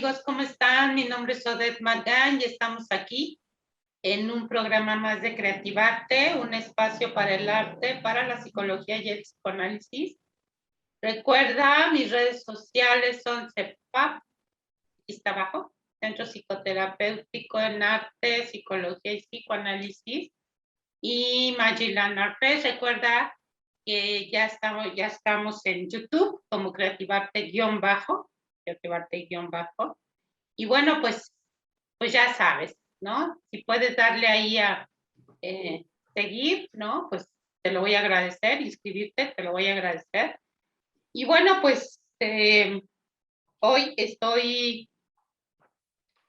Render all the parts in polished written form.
amigos, ¿cómo están? Mi nombre es Odette Magán y estamos aquí en un programa más de Creativarte, un espacio para el arte, para la psicología y el psicoanálisis. Recuerda, mis redes sociales son CEPAP, aquí está abajo, Centro Psicoterapéutico en Arte, Psicología y Psicoanálisis, y Magilán Arpes. Recuerda que ya estamos en YouTube como Creativarte-Bajo. Y bueno, pues ya sabes, ¿no? Si puedes darle ahí a seguir, ¿no? Pues te lo voy a agradecer, inscribirte, te lo voy a agradecer. Y bueno, pues hoy estoy,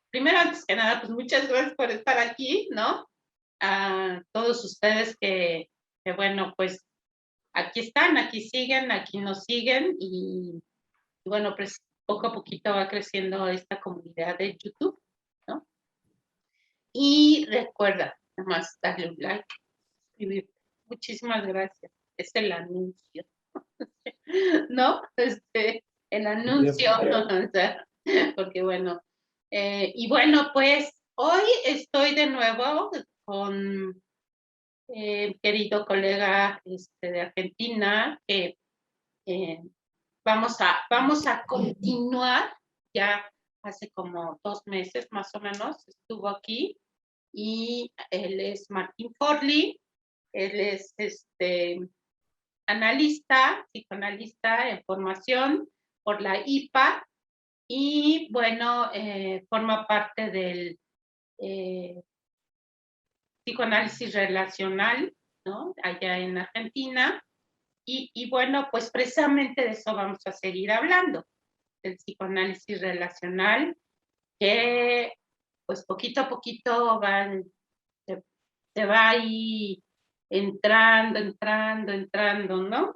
primero, antes que nada, pues muchas gracias por estar aquí, ¿no? A todos ustedes que bueno, pues aquí están, aquí siguen, aquí nos siguen y bueno, pues poco a poquito va creciendo esta comunidad de YouTube, ¿no? Y recuerda, nada más darle un like, suscribirte. Muchísimas gracias. Es el anuncio, ¿no? El anuncio, o sea, porque bueno. Y bueno, pues hoy estoy de nuevo con querido colega de Argentina, que vamos a continuar. Ya hace como 2 meses más o menos estuvo aquí, y él es Martín Forlì. Él es analista, psicoanalista en formación por la IPA, y bueno, forma parte del psicoanálisis relacional, ¿no? Allá en Argentina. Y bueno, pues precisamente de eso vamos a seguir hablando, del psicoanálisis relacional, que pues poquito a poquito se va ahí entrando, ¿no?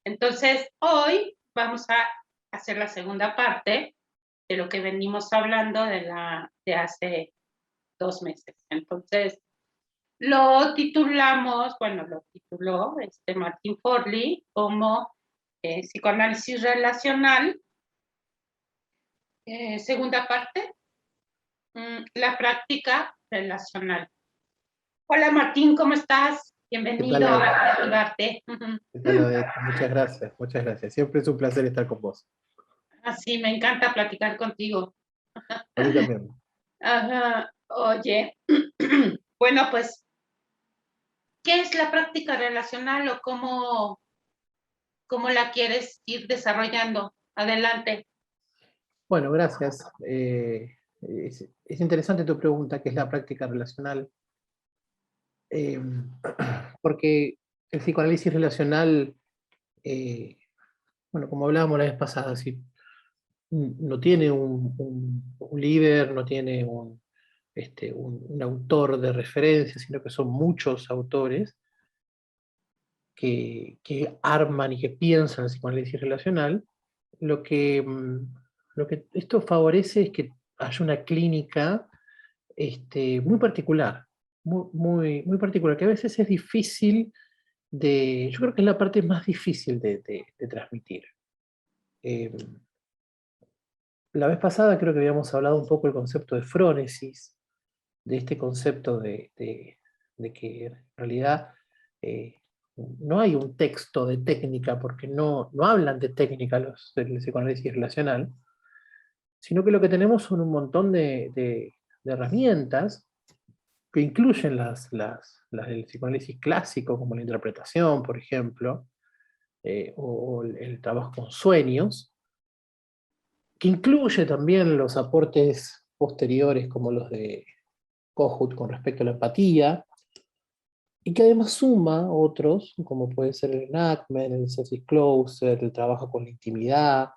Entonces, hoy vamos a hacer la segunda parte de lo que venimos hablando de hace 2 meses. Entonces, lo tituló Martín Forlì como psicoanálisis relacional. Segunda parte, la práctica relacional. Hola Martín, ¿cómo estás? Bienvenido a Creativarte. ¿Qué tal, Odette? Muchas gracias, muchas gracias. Siempre es un placer estar con vos. Sí, me encanta platicar contigo. A mí también. Ajá. Oye, bueno, pues, ¿qué es la práctica relacional o cómo la quieres ir desarrollando? Adelante. Bueno, gracias. Es interesante tu pregunta, ¿qué es la práctica relacional? Porque el psicoanálisis relacional, bueno, como hablábamos la vez pasada, no tiene un líder, no tiene un autor de referencia, sino que son muchos autores que arman y que piensan el psicoanálisis relacional. Lo que, lo que esto favorece es que haya una clínica muy particular, muy particular, que a veces es difícil yo creo que es la parte más difícil de transmitir. La vez pasada creo que habíamos hablado un poco del concepto de frónesis, de este concepto de que en realidad no hay un texto de técnica, porque no hablan de técnica los del psicoanálisis relacional, sino que lo que tenemos son un montón de herramientas que incluyen las del psicoanálisis clásico, como la interpretación, por ejemplo, o el trabajo con sueños, que incluye también los aportes posteriores, como los de Kohut con respecto a la empatía, y que además suma otros, como puede ser el enactment, el self-disclosure, el trabajo con la intimidad,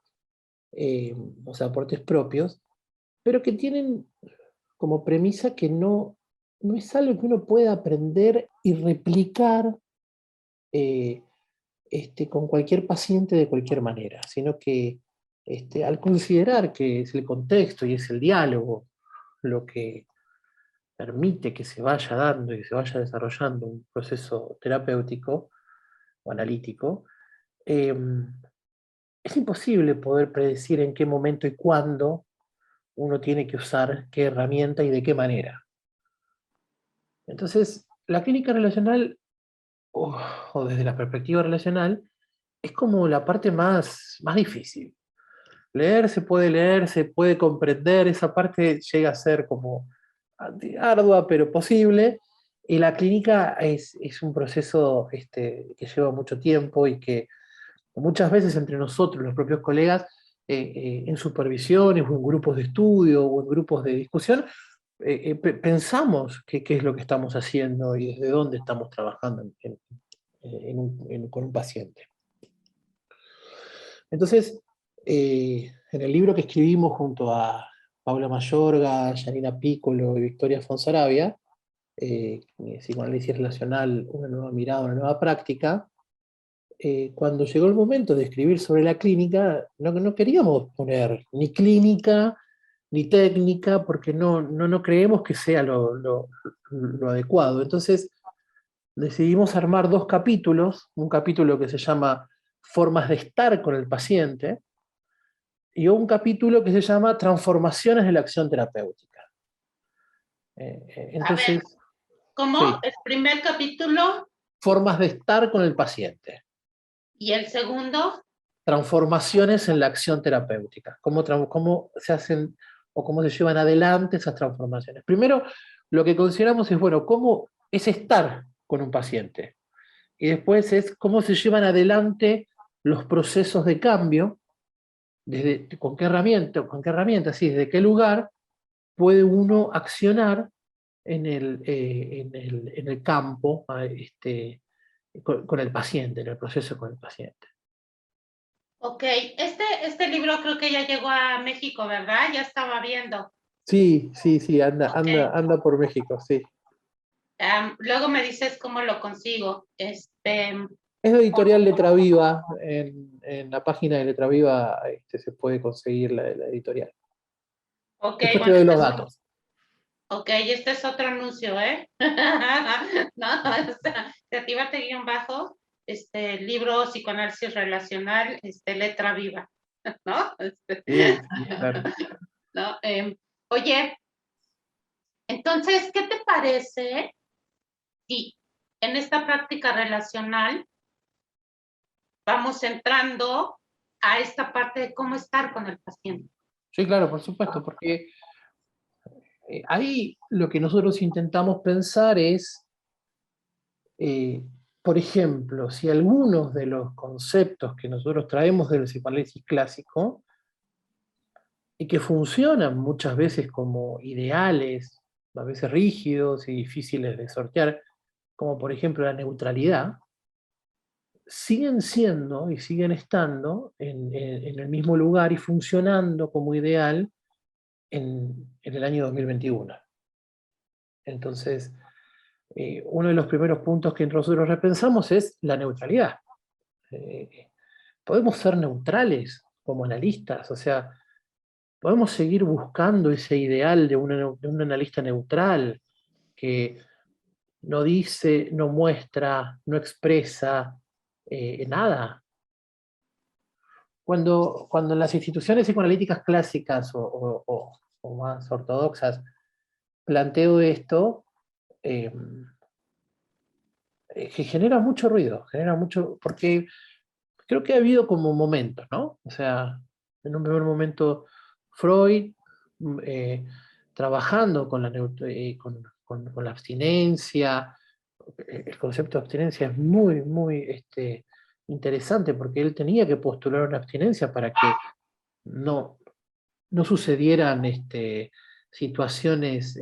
o sea, aportes propios, pero que tienen como premisa que no es algo que uno pueda aprender y replicar con cualquier paciente de cualquier manera, sino que al considerar que es el contexto y es el diálogo lo que permite que se vaya dando y que se vaya desarrollando un proceso terapéutico o analítico, es imposible poder predecir en qué momento y cuándo uno tiene que usar qué herramienta y de qué manera. Entonces, la clínica relacional, o desde la perspectiva relacional, es como la parte más difícil. Leer, se puede comprender, esa parte llega a ser como ardua, pero posible, y la clínica es un proceso que lleva mucho tiempo y que muchas veces entre nosotros, los propios colegas, en supervisiones o en grupos de estudio o en grupos de discusión, pensamos qué es lo que estamos haciendo y desde dónde estamos trabajando con un paciente. Entonces, en el libro que escribimos junto a Paula Mayorga, Janina Piccolo y Victoria Fonsarabia, Psicoanálisis Relacional, una nueva mirada, una nueva práctica, cuando llegó el momento de escribir sobre la clínica, no queríamos poner ni clínica ni técnica, porque no creemos que sea lo adecuado. Entonces decidimos armar dos capítulos, un capítulo que se llama Formas de estar con el paciente, y un capítulo que se llama Transformaciones de la acción terapéutica. A ver, Entonces, ¿cómo? sí, El primer capítulo formas de estar con el paciente. y el segundo. Transformaciones en la acción terapéutica. Cómo se hacen o cómo se llevan adelante esas transformaciones. Primero, lo que consideramos es, bueno, cómo es estar con un paciente. Y después es cómo se llevan adelante los procesos de cambio, con qué herramienta, sí, desde qué lugar puede uno accionar en el campo, con el paciente, en el proceso con el paciente. Ok, este libro creo que ya llegó a México, ¿verdad? Ya estaba viendo. Sí, sí, sí, Ok. anda por México, sí. Luego me dices cómo lo consigo. Es de Editorial Letra Viva, en la página de Letra Viva se puede conseguir la editorial. Ok, Después te bueno, doy los datos. ok, este es otro anuncio, ¿eh? No, o sea, Creativate-bajo, libro psicoanálisis relacional, letra viva, ¿no? Sí, sí, claro. ¿No? Oye, entonces, ¿qué te parece si en esta práctica relacional vamos entrando a esta parte de cómo estar con el paciente? Sí, claro, por supuesto, porque ahí lo que nosotros intentamos pensar es, eh, por ejemplo, si algunos de los conceptos que nosotros traemos del psicoanálisis clásico y que funcionan muchas veces como ideales, a veces rígidos y difíciles de sortear, como por ejemplo la neutralidad, siguen siendo y siguen estando en el mismo lugar y funcionando como ideal en el año 2021. Entonces, uno de los primeros puntos que nosotros repensamos es la neutralidad. Podemos ser neutrales como analistas, o sea, podemos seguir buscando ese ideal de un analista neutral que no dice, no muestra, no expresa nada. Cuando en las instituciones psicoanalíticas clásicas o más ortodoxas planteo esto, eh, que genera mucho, porque creo que ha habido como momentos, ¿no? O sea, en un primer momento Freud, eh, trabajando con con la abstinencia, el concepto de abstinencia es muy interesante porque él tenía que postular una abstinencia para que no, no sucedieran situaciones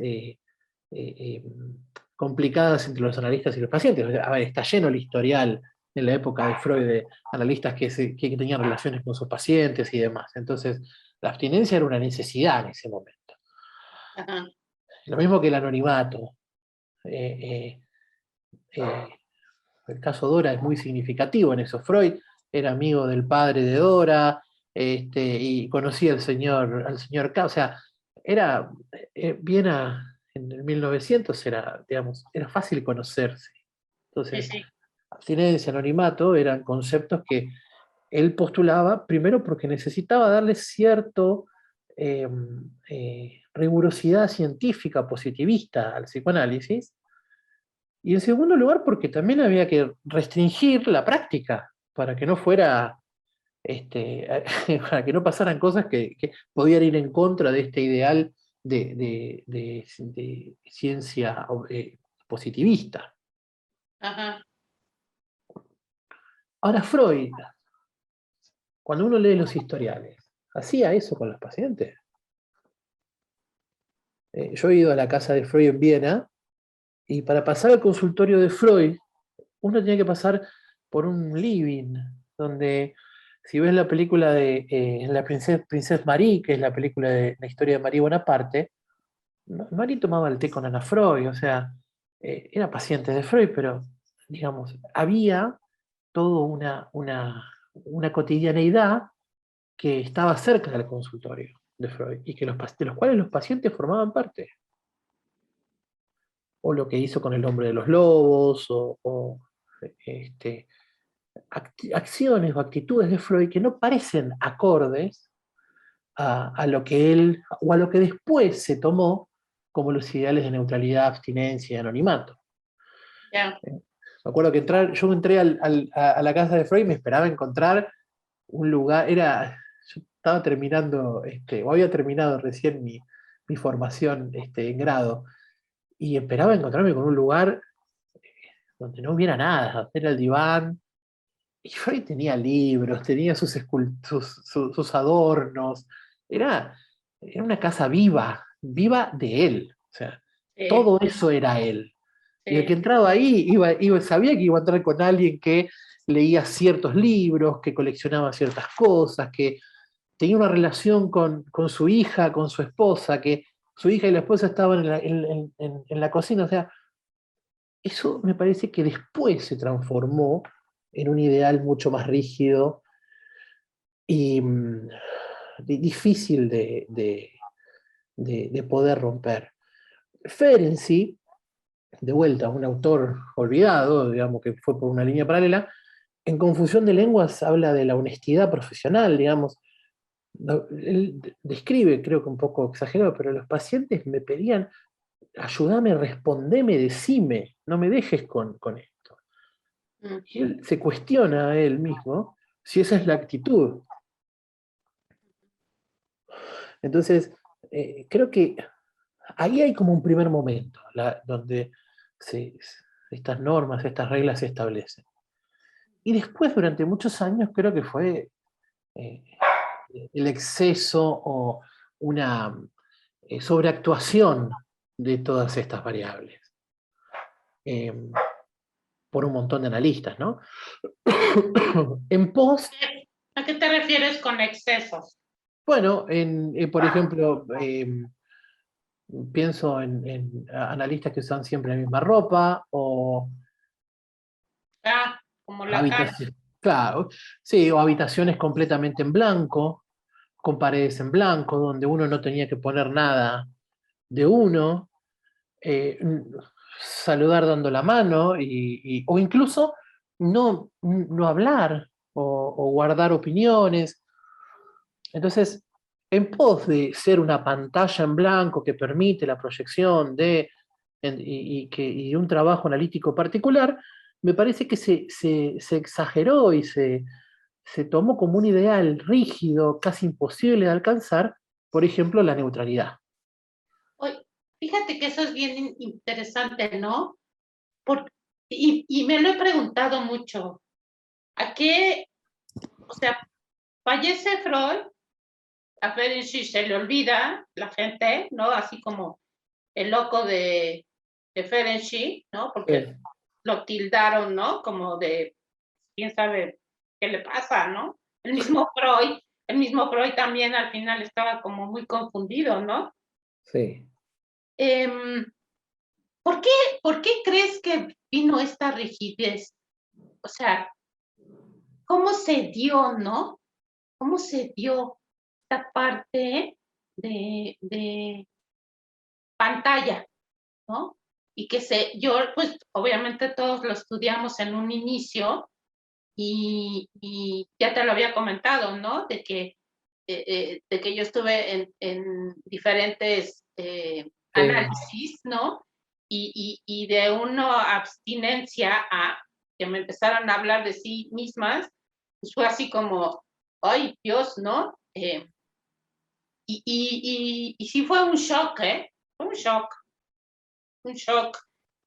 complicadas entre los analistas y los pacientes. A ver, está lleno el historial en la época de Freud de analistas que tenían relaciones con sus pacientes y demás. Entonces, la abstinencia era una necesidad en ese momento. Ajá. Lo mismo que el anonimato. Eh, eh, el caso Dora es muy significativo en eso. Freud era amigo del padre de Dora, y conocía al señor K. O sea, era en el 1900 era, digamos, era fácil conocerse. Sí, Entonces, sí. abstinencia, anonimato eran conceptos que él postulaba, primero porque necesitaba darle cierto rigurosidad científica positivista al psicoanálisis, y en segundo lugar porque también había que restringir la práctica para que no fuera, para que no pasaran cosas que podían ir en contra de este ideal de ciencia positivista. Ajá. Ahora Freud, cuando uno lee los historiales, ¿hacía eso con los pacientes? Yo he ido a la casa de Freud en Viena, y para pasar al consultorio de Freud, uno tenía que pasar por un living, donde, si ves la película de la Princesa Marie, que es la película de la historia de Marie Bonaparte, Marie tomaba el té con Ana Freud, o sea, era paciente de Freud, pero, digamos, había toda una cotidianeidad que estaba cerca del consultorio de Freud, y que de los cuales los pacientes formaban parte. O lo que hizo con El hombre de los lobos, o este, acciones o actitudes de Freud que no parecen acordes a lo que él, o a lo que después se tomó como los ideales de neutralidad, abstinencia y anonimato. Ya. Me acuerdo que yo entré a la casa de Freud y me esperaba encontrar un lugar, yo estaba terminando, o había terminado recién mi formación en grado, y esperaba encontrarme con un lugar donde no hubiera nada, era el diván, y Freud tenía libros, tenía sus adornos, era una casa viva, viva de él, o sea, Sí, todo eso era él. Y el que sí. entraba ahí sabía que iba a entrar con alguien que leía ciertos libros, que coleccionaba ciertas cosas, que tenía una relación con su hija, con su esposa, que su hija y la esposa estaban en la cocina, o sea, eso me parece que después se transformó en un ideal mucho más rígido y difícil de poder romper. Ferenczi, de vuelta, un autor olvidado, digamos que fue por una línea paralela, en Confusión de Lenguas habla de la honestidad profesional, digamos. Él describe, creo que un poco exagerado, pero los pacientes me pedían: ayúdame, respondeme, decime, no me dejes con esto. Mm. Y él se cuestiona a él mismo si esa es la actitud. Entonces, creo que ahí hay como un primer momento donde se- estas normas, estas reglas se establecen. Y después, durante muchos años, creo que fue eh, el exceso o una sobreactuación de todas estas variables, eh, por un montón de analistas, ¿no? En pos, ¿A qué te refieres con excesos? bueno, por ejemplo, pienso en analistas que usan siempre la misma ropa, o Ah, como Lacan. habitaciones, claro, sí, o habitaciones completamente en blanco, con paredes en blanco, donde uno no tenía que poner nada de uno, eh, saludar dando la mano, o incluso no hablar, o guardar opiniones. Entonces, en pos de ser una pantalla en blanco que permite la proyección y un trabajo analítico particular, me parece que se exageró y se tomó como un ideal rígido, casi imposible de alcanzar, por ejemplo, la neutralidad. Oye, fíjate que eso es bien interesante, ¿no? Por- y me lo he preguntado mucho. ¿A qué? O sea, fallece Freud, a Ferenczi se le olvida la gente, ¿no? Así como el loco de Ferenczi, ¿no? Porque Sí, lo tildaron, ¿no? Como de, quién sabe qué le pasa, ¿no? El mismo Freud también al final estaba como muy confundido, ¿no? sí. Eh, ¿por qué, ¿Por qué crees que vino esta rigidez? O sea, ¿cómo se dio, no? ¿Cómo se dio esta parte de pantalla, ¿no? Y yo, pues obviamente todos lo estudiamos en un inicio y ya te lo había comentado, ¿no? De que de que yo estuve en diferentes análisis, ¿no? Y de una abstinencia a que me empezaron a hablar de sí mismas, pues fue así como, ay, Dios, ¿no? Y sí fue un shock, ¿eh? Fue un shock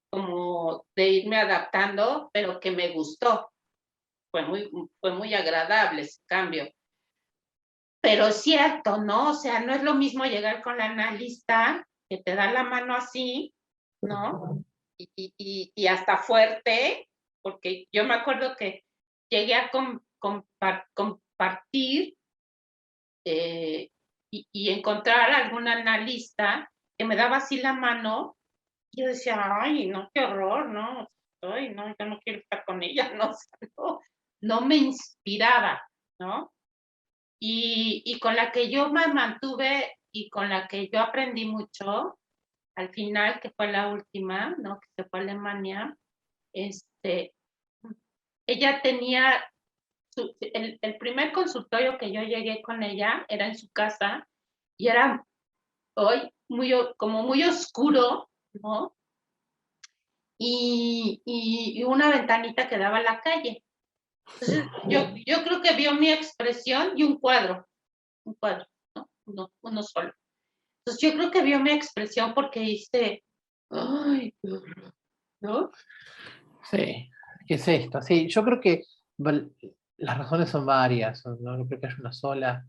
como de irme adaptando, pero que me gustó. Fue muy agradable ese cambio. Pero es cierto, ¿no? O sea, no es lo mismo llegar con la analista que te da la mano así, ¿no? Y hasta fuerte, porque yo me acuerdo que llegué a compartir y encontrar algún analista que me daba así la mano, y yo decía, ay, no, qué horror, no, ay, no, yo no quiero estar con ella, no, o sea, no me inspiraba, ¿no? Y con la que yo me mantuve y con la que yo aprendí mucho, al final, que fue la última, ¿no? Que se fue a Alemania, ella tenía, el primer consultorio que yo llegué con ella era en su casa y era hoy como muy oscuro, ¿no? Y una ventanita que daba a la calle. Entonces, yo creo que vio mi expresión y un cuadro, ¿no? Uno solo. Entonces, yo creo que vio mi expresión porque dice, ay, ¿no? Sí, ¿qué es esto? Sí, yo creo que las razones son varias, no creo que haya una sola.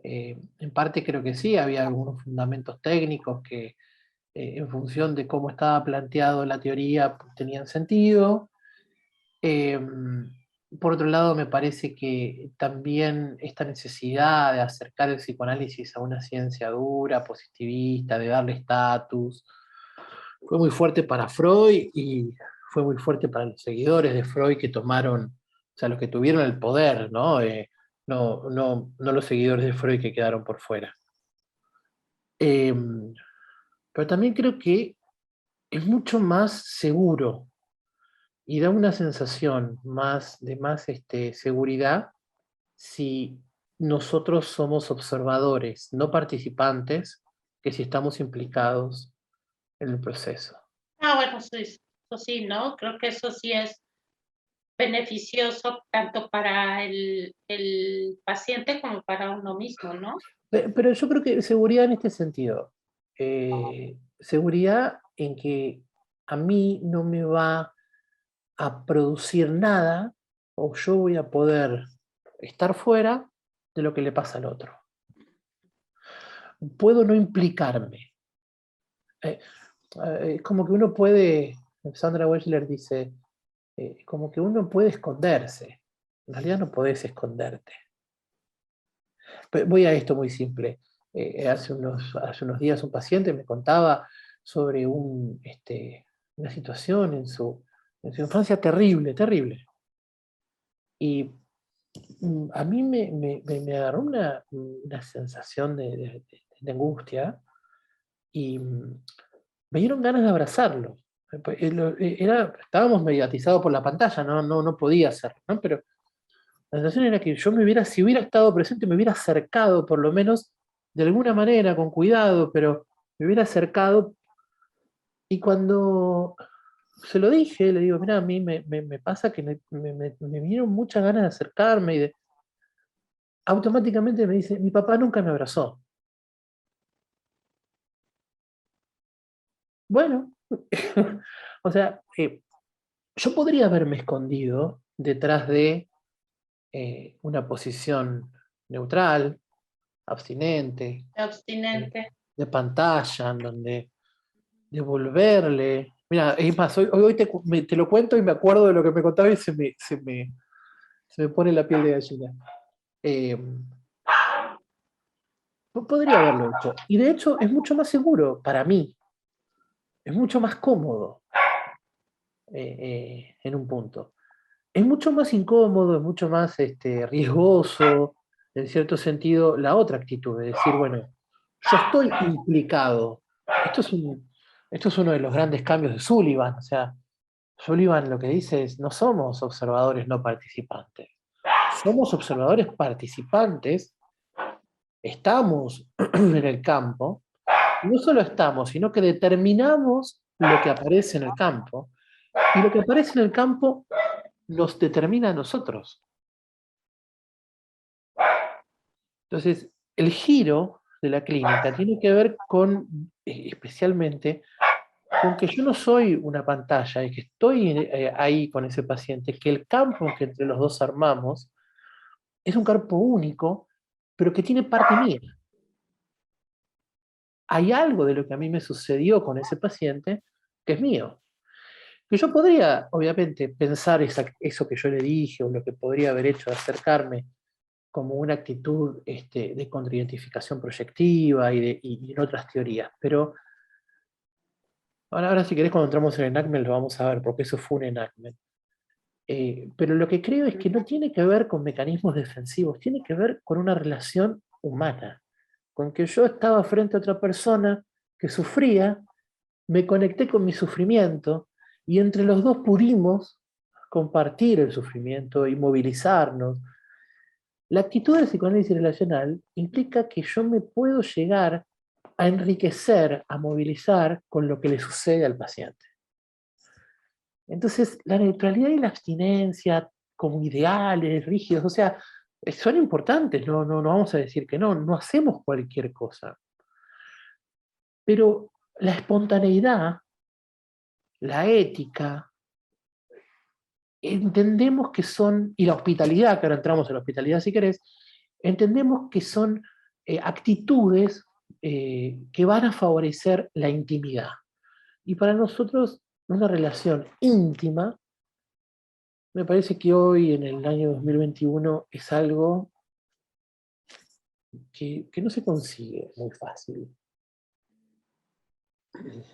En parte creo que sí, había algunos fundamentos técnicos que en función de cómo estaba planteado la teoría pues, tenían sentido. Eh, por otro lado, me parece que también esta necesidad de acercar el psicoanálisis a una ciencia dura, positivista, de darle estatus, fue muy fuerte para Freud y fue muy fuerte para los seguidores de Freud que tomaron, o sea, los que tuvieron el poder, ¿no? No los seguidores de Freud que quedaron por fuera. Eh, pero también creo que es mucho más seguro y da una sensación de más seguridad si nosotros somos observadores, no participantes, que si estamos implicados en el proceso. Bueno, eso sí, ¿no? Creo que eso sí es beneficioso tanto para el paciente como para uno mismo, ¿no? Pero yo creo que seguridad en este sentido, seguridad en que a mí no me va a producir nada o yo voy a poder estar fuera de lo que le pasa al otro. Puedo no implicarme. Como que uno puede, Sandra Wechsler dice, como que uno puede esconderse. En realidad no podés esconderte. Pero voy a esto muy simple. Hace unos días un paciente me contaba sobre una situación en su infancia terrible, terrible. Y a mí me agarró una sensación de angustia y me dieron ganas de abrazarlo. Estábamos mediatizados por la pantalla, no podía hacerlo, ¿no? Pero la sensación era que yo si hubiera estado presente, me hubiera acercado, por lo menos, de alguna manera, con cuidado, pero me hubiera acercado. Y cuando se lo dije, le digo, mira, a mí me pasa que me vinieron muchas ganas de acercarme y automáticamente me dice, mi papá nunca me abrazó. Bueno, o sea, yo podría haberme escondido detrás de una posición neutral, abstinente, Abstinente. de pantalla, en donde devolverle. Mira, es más, hoy te lo cuento y me acuerdo de lo que me contaba y se me pone la piel de gallina. Eh, Podría haberlo hecho. Y de hecho es mucho más seguro para mí, es mucho más cómodo en un punto. Es mucho más incómodo, es mucho más riesgoso, en cierto sentido, la otra actitud, de decir, bueno, yo estoy implicado. Esto es, esto es uno de los grandes cambios de Sullivan. O sea, Sullivan lo que dice es, no somos observadores no participantes. Somos observadores participantes estamos en el campo, no solo estamos, sino que determinamos lo que aparece en el campo, y lo que aparece en el campo nos determina a nosotros. Entonces, el giro de la clínica tiene que ver con, especialmente, con que yo no soy una pantalla y que estoy ahí con ese paciente, que el campo que entre los dos armamos es un campo único, pero que tiene parte mía. Hay algo de lo que a mí me sucedió con ese paciente que es mío. Que yo podría, obviamente, pensar eso que yo le dije o lo que podría haber hecho de acercarme como una actitud de contraidentificación proyectiva y en otras teorías. Pero ahora si querés, cuando entramos en enactment lo vamos a ver, porque eso fue un enactment. Pero lo que creo es que no tiene que ver con mecanismos defensivos, tiene que ver con una relación humana, con que yo estaba frente a otra persona que sufría, me conecté con mi sufrimiento y entre los dos pudimos compartir el sufrimiento y movilizarnos. La actitud del psicoanálisis relacional implica que yo me puedo llegar a enriquecer, a movilizar con lo que le sucede al paciente. Entonces, la neutralidad y la abstinencia como ideales, rígidos, o sea, son importantes, no vamos a decir que no hacemos cualquier cosa. Pero la espontaneidad, la ética, entendemos que son, y la hospitalidad, que ahora entramos en la hospitalidad si querés, entendemos que son actitudes que van a favorecer la intimidad. Y para nosotros, una relación íntima, me parece que hoy, en el año 2021, es algo que no se consigue muy fácil.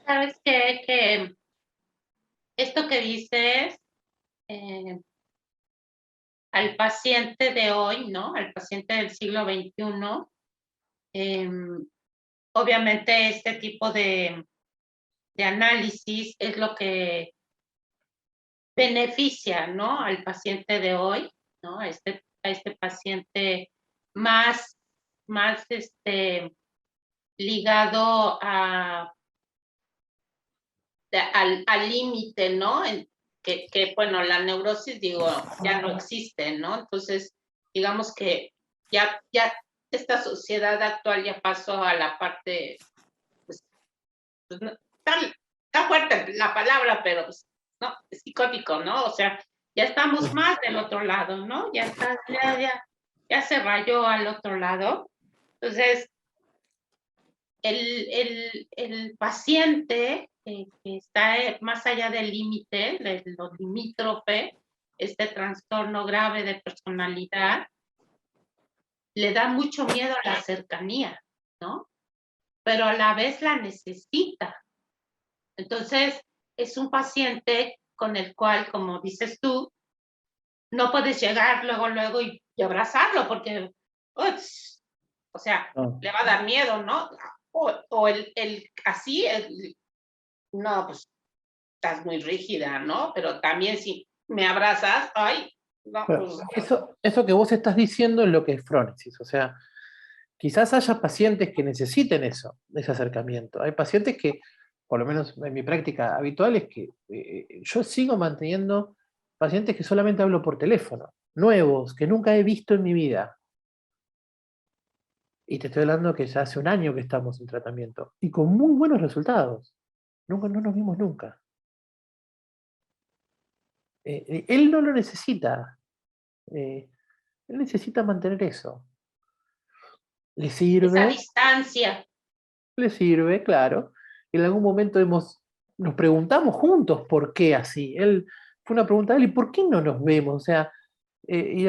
¿Sabes qué? Que esto que dices, eh, al paciente de hoy, ¿no? Al paciente del siglo XXI, obviamente este tipo de análisis es lo que beneficia, ¿no? Al paciente de hoy, ¿no? A este paciente más, más ligado al límite, ¿no? Bueno, la neurosis, digo, ya no existe, ¿no? Entonces, digamos que ya esta sociedad actual ya pasó a la parte, pues no, está fuerte la palabra, pero pues, no, es psicótico, ¿no? O sea, ya estamos más del otro lado, ¿no? Ya se rayó al otro lado. Entonces, el paciente que está más allá del límite, de lo limítrofe, este trastorno grave de personalidad, le da mucho miedo a la cercanía, ¿no? Pero a la vez la necesita. Entonces, es un paciente con el cual, como dices tú, no puedes llegar luego y abrazarlo porque, ups, o sea, No. le va a dar miedo, ¿no? O así, no, pues estás muy rígida, ¿no? Pero también si me abrazas, ay, no, Pero pues. eso que vos estás diciendo es lo que es frónesis, o sea, quizás haya pacientes que necesiten eso, ese acercamiento. Hay pacientes que, por lo menos en mi práctica habitual, es que yo sigo manteniendo pacientes que solamente hablo por teléfono, nuevos, que nunca he visto en mi vida. Y te estoy hablando que ya hace un año que estamos en tratamiento, y con muy buenos resultados. Nunca, no nos vimos nunca. Él no lo necesita. Él necesita mantener eso. Le Esa sirve, distancia. le sirve, claro. En algún momento nos preguntamos juntos por qué así. Fue una pregunta de él, ¿y por qué no nos vemos? O sea, y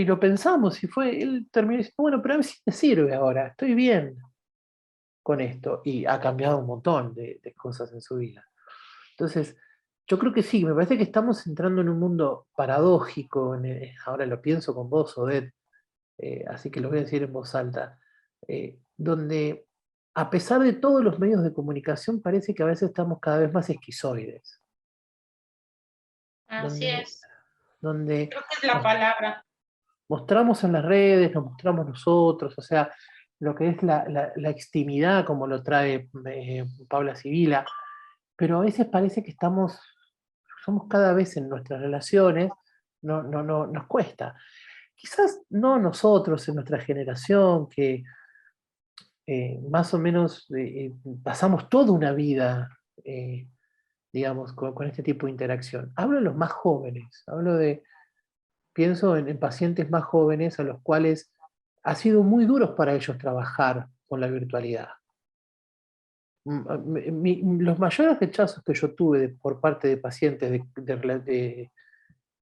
lo pensamos, él terminó diciendo, bueno, pero a mí sí me sirve ahora, estoy bien con esto. Y ha cambiado un montón de cosas en su vida. Entonces, yo creo que sí, me parece que estamos entrando en un mundo paradójico, ahora lo pienso con vos, Odette, así que lo voy a decir en voz alta, donde a pesar de todos los medios de comunicación parece que a veces estamos cada vez más esquizoides, Así donde, es. donde Creo que es la nos palabra. mostramos en las redes, nos mostramos nosotros, o sea, lo que es la extimidad, como lo trae Paula Sibila, pero a veces parece que somos cada vez en nuestras relaciones, nos cuesta. Quizás no nosotros en nuestra generación, que más o menos pasamos toda una vida, digamos, con este tipo de interacción. Hablo de los más jóvenes, pienso en pacientes más jóvenes a los cuales ha sido muy duro para ellos trabajar con la virtualidad. Los mayores rechazos que yo tuve por parte de pacientes de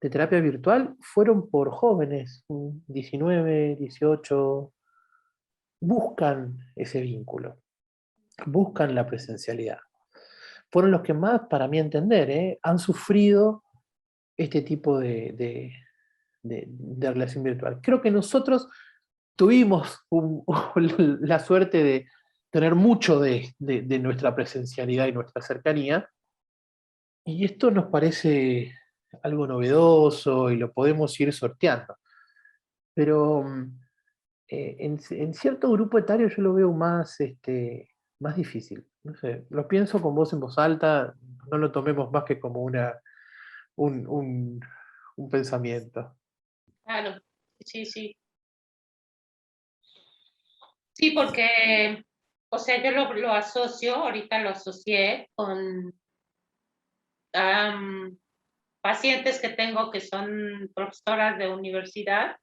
terapia virtual fueron por jóvenes, 19, 18, buscan ese vínculo, buscan la presencialidad. Fueron los que más, para mi entender, han sufrido este tipo de relación virtual. Creo que nosotros tuvimos la suerte de tener mucho de nuestra presencialidad y nuestra cercanía, y esto nos parece algo novedoso y lo podemos ir sorteando. Pero en cierto grupo etario yo lo veo más difícil. No sé, lo pienso con voz en voz alta, no lo tomemos más que como un, un, un pensamiento. Claro, sí, sí. Sí, porque, o sea, yo lo asocio, ahorita lo asocié con pacientes que tengo que son profesoras de universidad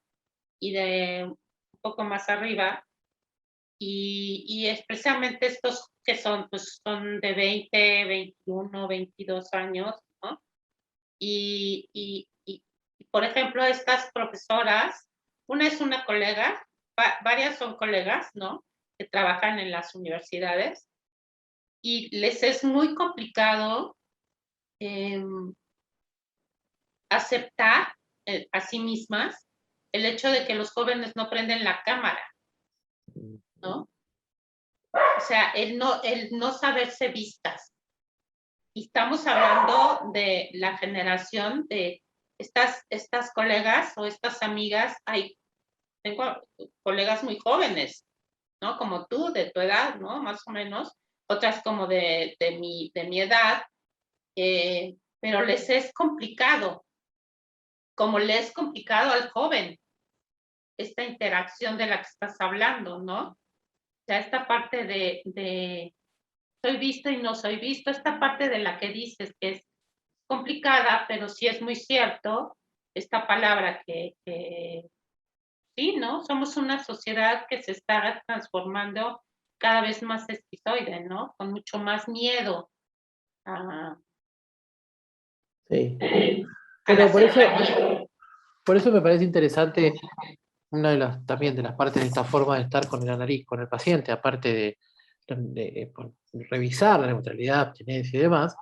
y de un poco más arriba, y es precisamente estos que son, pues son de 20, 21, 22 años, ¿no? Y por ejemplo, estas profesoras, una es una colega, varias son colegas, ¿no? Que trabajan en las universidades y les es muy complicado eh, aceptar a sí mismas el hecho de que los jóvenes no prenden la cámara, ¿no? O sea, el no saberse vistas. Y estamos hablando de la generación de estas colegas o estas amigas. Tengo colegas muy jóvenes, ¿no? Como tú, de tu edad, ¿no? Más o menos. Otras como de mi edad, pero les es complicado, como le es complicado al joven esta interacción de la que estás hablando, ¿no? O sea, esta parte de soy visto y no soy visto, esta parte de la que dices que es complicada, pero sí es muy cierto, esta palabra que sí, ¿no? Somos una sociedad que se está transformando cada vez más esquizoide, ¿no? Con mucho más miedo a, Sí. a la Bueno, cercanía. por eso me parece interesante una también de las partes de esta forma de estar con con el paciente, aparte de revisar la neutralidad, abstinencia y demás,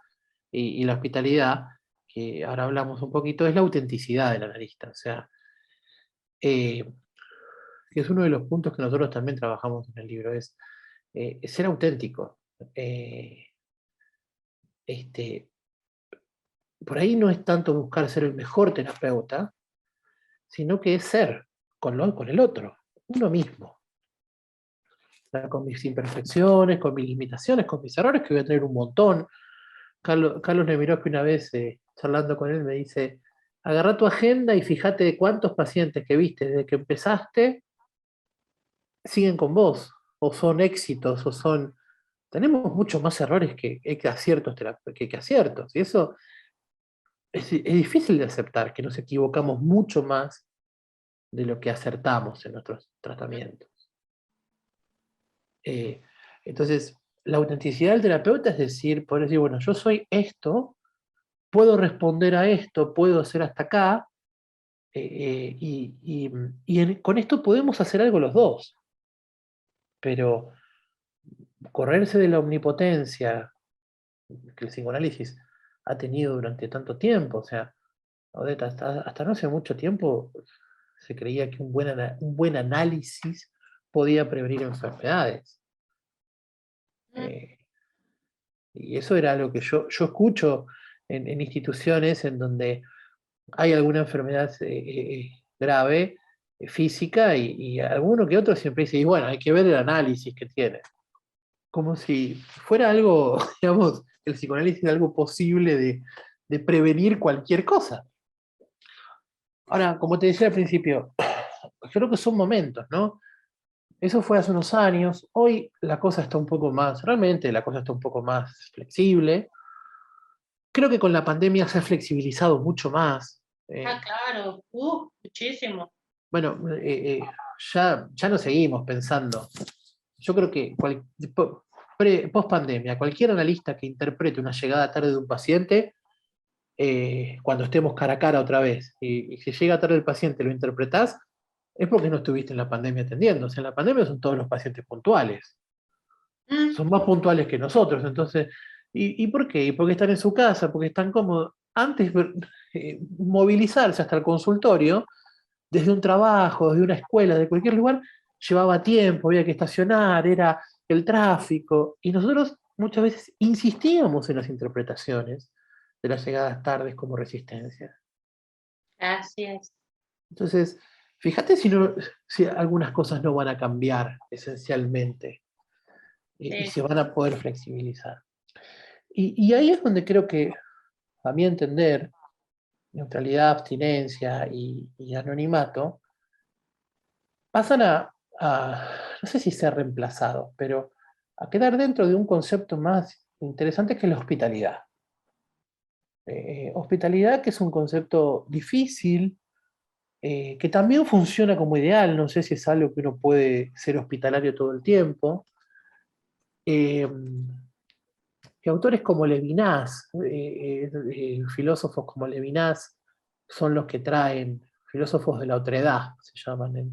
y la hospitalidad, que ahora hablamos un poquito, es la autenticidad del analista. O sea, eh, que es uno de los puntos que nosotros también trabajamos en el libro, es ser auténtico. Eh, este, por ahí no es tanto buscar ser el mejor terapeuta, sino que es ser con el otro, uno mismo. Con mis imperfecciones, con mis limitaciones, con mis errores, que voy a tener un montón. Carlos Nemirovsky una vez, charlando con él, me dice, agarra tu agenda y fíjate de cuántos pacientes que viste desde que empezaste siguen con vos, o son éxitos, o son... Tenemos muchos más errores que aciertos, que aciertos, y eso es difícil de aceptar, que nos equivocamos mucho más de lo que acertamos en nuestros tratamientos. Eh, entonces, la autenticidad del terapeuta es decir, poder decir, bueno, yo soy esto, puedo responder a esto, puedo hacer hasta acá, con esto podemos hacer algo los dos, pero correrse de la omnipotencia que el psicoanálisis ha tenido durante tanto tiempo, o sea, Odette, hasta no hace mucho tiempo se creía que un buen análisis podía prevenir enfermedades. Eh, y eso era algo que yo escucho en instituciones en donde hay alguna enfermedad grave física y alguno que otro siempre dice, y bueno, hay que ver el análisis que tiene. Como si fuera algo, digamos, el psicoanálisis algo posible de prevenir cualquier cosa. Ahora, como te decía al principio, creo que son momentos, ¿no? Eso fue hace unos años, hoy la cosa está un poco más, realmente la cosa está un poco más flexible. Creo que con la pandemia se ha flexibilizado mucho más. Ah, claro, muchísimo. Bueno, ya no seguimos pensando. Yo creo que post pandemia, cualquier analista que interprete una llegada tarde de un paciente, cuando estemos cara a cara otra vez, y si llega tarde el paciente lo interpretás, es porque no estuviste en la pandemia atendiendo. O sea, en la pandemia son todos los pacientes puntuales. Mm, Son más puntuales que nosotros. Entonces, ¿y por qué? ¿Y porque están en su casa? Porque están cómodos. Antes, movilizarse hasta el consultorio, desde un trabajo, desde una escuela, de cualquier lugar, llevaba tiempo, había que estacionar, era el tráfico. Y nosotros muchas veces insistíamos en las interpretaciones de las llegadas tardes como resistencia. así es. Entonces, fíjate si algunas cosas no van a cambiar esencialmente y Sí. se van a poder flexibilizar. Y ahí es donde creo que, a mi entender, neutralidad, abstinencia y anonimato pasan no sé si ser reemplazados, pero a quedar dentro de un concepto más interesante que es la hospitalidad. Hospitalidad que es un concepto difícil, que también funciona como ideal, no sé si es algo que uno puede ser hospitalario todo el tiempo, eh, que autores como Levinas, filósofos como Levinas, son los que traen, filósofos de la otredad, se llaman,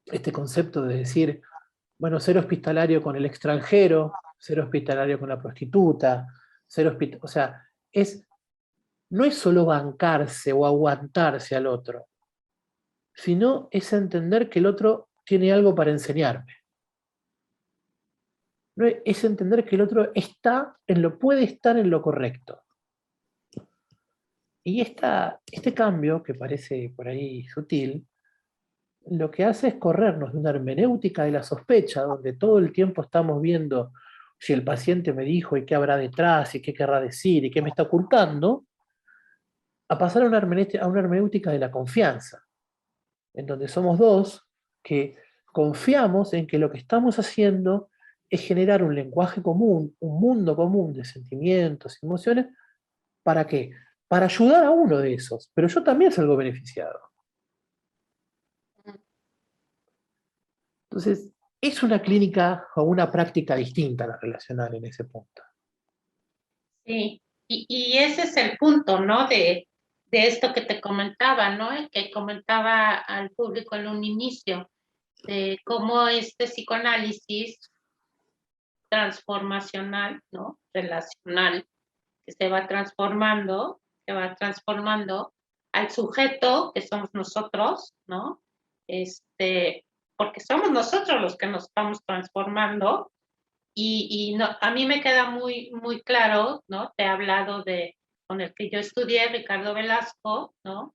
este concepto de decir, bueno, ser hospitalario con el extranjero, ser hospitalario con la prostituta, o sea, no es solo bancarse o aguantarse al otro, sino es entender que el otro tiene algo para enseñarme. No es entender que el otro puede estar en lo correcto. Y este cambio, que parece por ahí sutil, lo que hace es corrernos de una hermenéutica de la sospecha, donde todo el tiempo estamos viendo si el paciente me dijo y qué habrá detrás y qué querrá decir y qué me está ocultando, a pasar a una hermenéutica de la confianza, en donde somos dos que confiamos en que lo que estamos haciendo es generar un lenguaje común, un mundo común de sentimientos, emociones. ¿Para qué? Para ayudar a uno de esos, pero yo también salgo beneficiado. Entonces, es una clínica o una práctica distinta a la relacional en ese punto. Sí, y ese es el punto, ¿no? De esto que te comentaba, ¿no? El que comentaba al público en un inicio, de cómo este psicoanálisis transformacional, ¿no? Relacional, que se va transformando al sujeto que somos nosotros, ¿no? Porque somos nosotros los que nos estamos transformando y no, a mí me queda muy, muy claro, ¿no? Te he hablado con el que yo estudié, Ricardo Velasco, ¿no?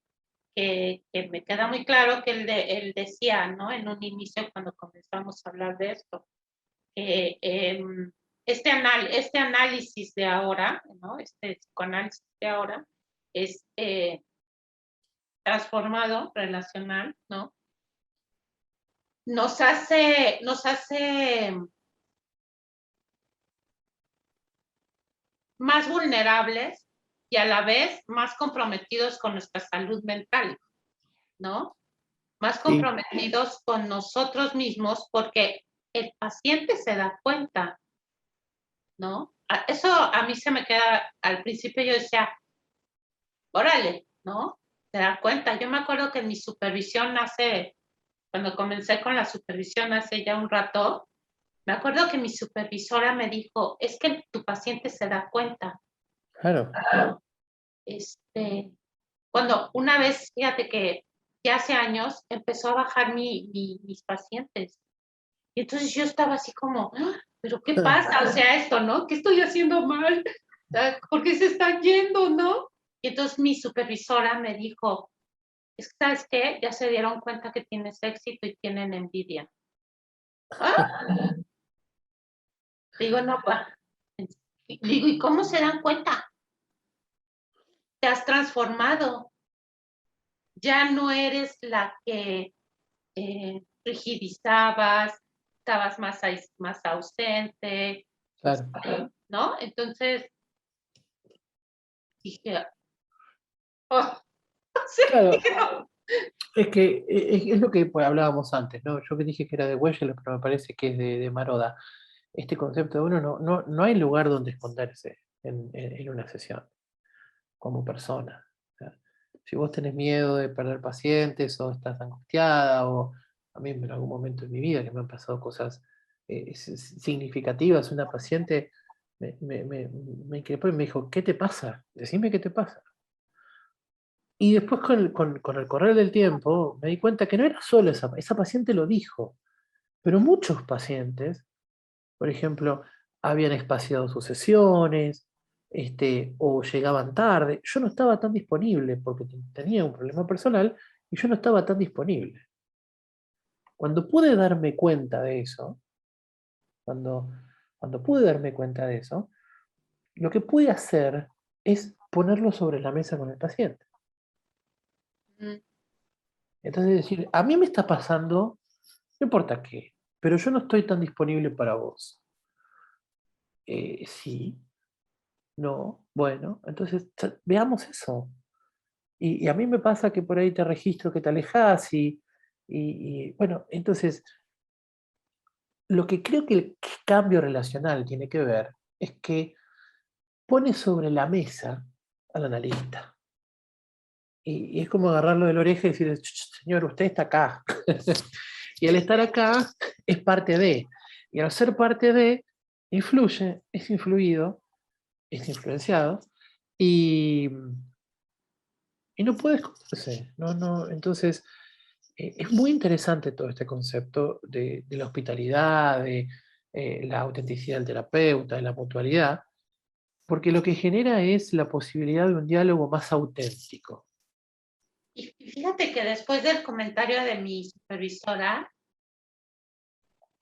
Que me queda muy claro que él decía, ¿no? En un inicio cuando comenzamos a hablar de esto, que este análisis de ahora, ¿no? Este psicoanálisis de ahora es transformado, relacional, ¿no? Nos hace más vulnerables y a la vez más comprometidos con nuestra salud mental, ¿no? Más Sí, comprometidos con nosotros mismos porque el paciente se da cuenta, ¿no? Eso a mí se me queda, al principio yo decía, órale, ¿no? Se da cuenta. Yo me acuerdo que en mi supervisión cuando comencé con la supervisión hace ya un rato, me acuerdo que mi supervisora me dijo, es que tu paciente se da cuenta. claro. Este, Cuando una vez, fíjate que ya hace años empezó a bajar mis pacientes. Y entonces yo estaba así como, "Ah, ¿pero qué pasa? O sea, esto, ¿no? ¿Qué estoy haciendo mal? ¿Por qué se están yendo, no? Y entonces mi supervisora me dijo, es que, ¿sabes qué? Ya se dieron cuenta que tienes éxito y tienen envidia. ¿Ah? Digo, no, digo, ¿y cómo se dan cuenta? Te has transformado. Ya no eres la que rigidizabas, estabas más ausente, Claro. ¿no? Entonces dije, oh, sí, Claro, dije, no. es que es lo que pues, hablábamos antes, ¿no? Yo que dije que era de Wegener, pero me parece que es de Maroda. Este concepto de uno no hay lugar donde esconderse en una sesión como persona. O sea, si vos tenés miedo de perder pacientes o estás angustiada, o a mí en algún momento en mi vida que me han pasado cosas significativas, una paciente me increpó y me dijo, ¿qué te pasa? Decime qué te pasa. Y después con el correr del tiempo me di cuenta que no era solo esa paciente lo dijo, pero muchos pacientes, por ejemplo, habían espaciado sus sesiones, o llegaban tarde. Yo no estaba tan disponible porque tenía un problema personal y yo no estaba tan disponible. Cuando pude darme cuenta de eso, cuando, cuando pude darme cuenta de eso, lo que pude hacer es ponerlo sobre la mesa con el paciente. Mm, Entonces decir, a mí me está pasando, no importa qué, pero yo no estoy tan disponible para vos. Sí, no, bueno, entonces veamos eso. Y a mí me pasa que por ahí te registro que te alejas bueno, entonces lo que creo que el cambio relacional tiene que ver es que pone sobre la mesa al analista. Y es como agarrarlo de la oreja y decir, señor, usted está acá. Y al estar acá es parte de. Y al ser parte de, influye, es influido, es influenciado y, y no puede esconderse. Entonces, es muy interesante todo este concepto de la hospitalidad, de la autenticidad del terapeuta, de la mutualidad, porque lo que genera es la posibilidad de un diálogo más auténtico. Y fíjate que después del comentario de mi supervisora,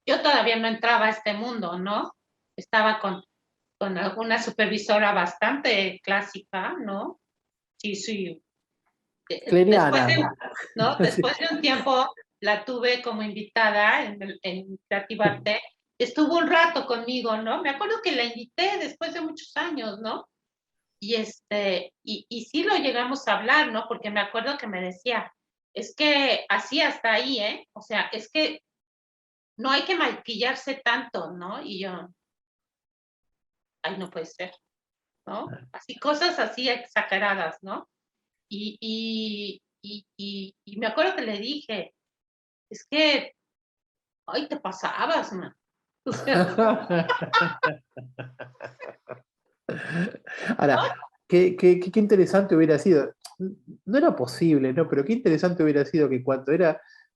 yo todavía no entraba a este mundo, ¿no? Estaba con una supervisora bastante clásica, ¿no? Sí, sí. Después Cleriana. de, ¿no? Sí. Después de un tiempo la tuve como invitada en Creativa Arte. Estuvo un rato conmigo, ¿no? Me acuerdo que la invité después de muchos años, ¿no? Y sí lo llegamos a hablar, ¿no? Porque me acuerdo que me decía, es que así hasta ahí, ¿eh? O sea, es que no hay que maquillarse tanto, ¿no? Y yo, ay, no puede ser, ¿no? Así, cosas así exageradas, ¿no? Y me acuerdo que le dije, es que, ay, te pasabas, man. O sea, Ahora, qué interesante hubiera sido. No era posible, ¿no? Pero qué interesante hubiera sido que cuando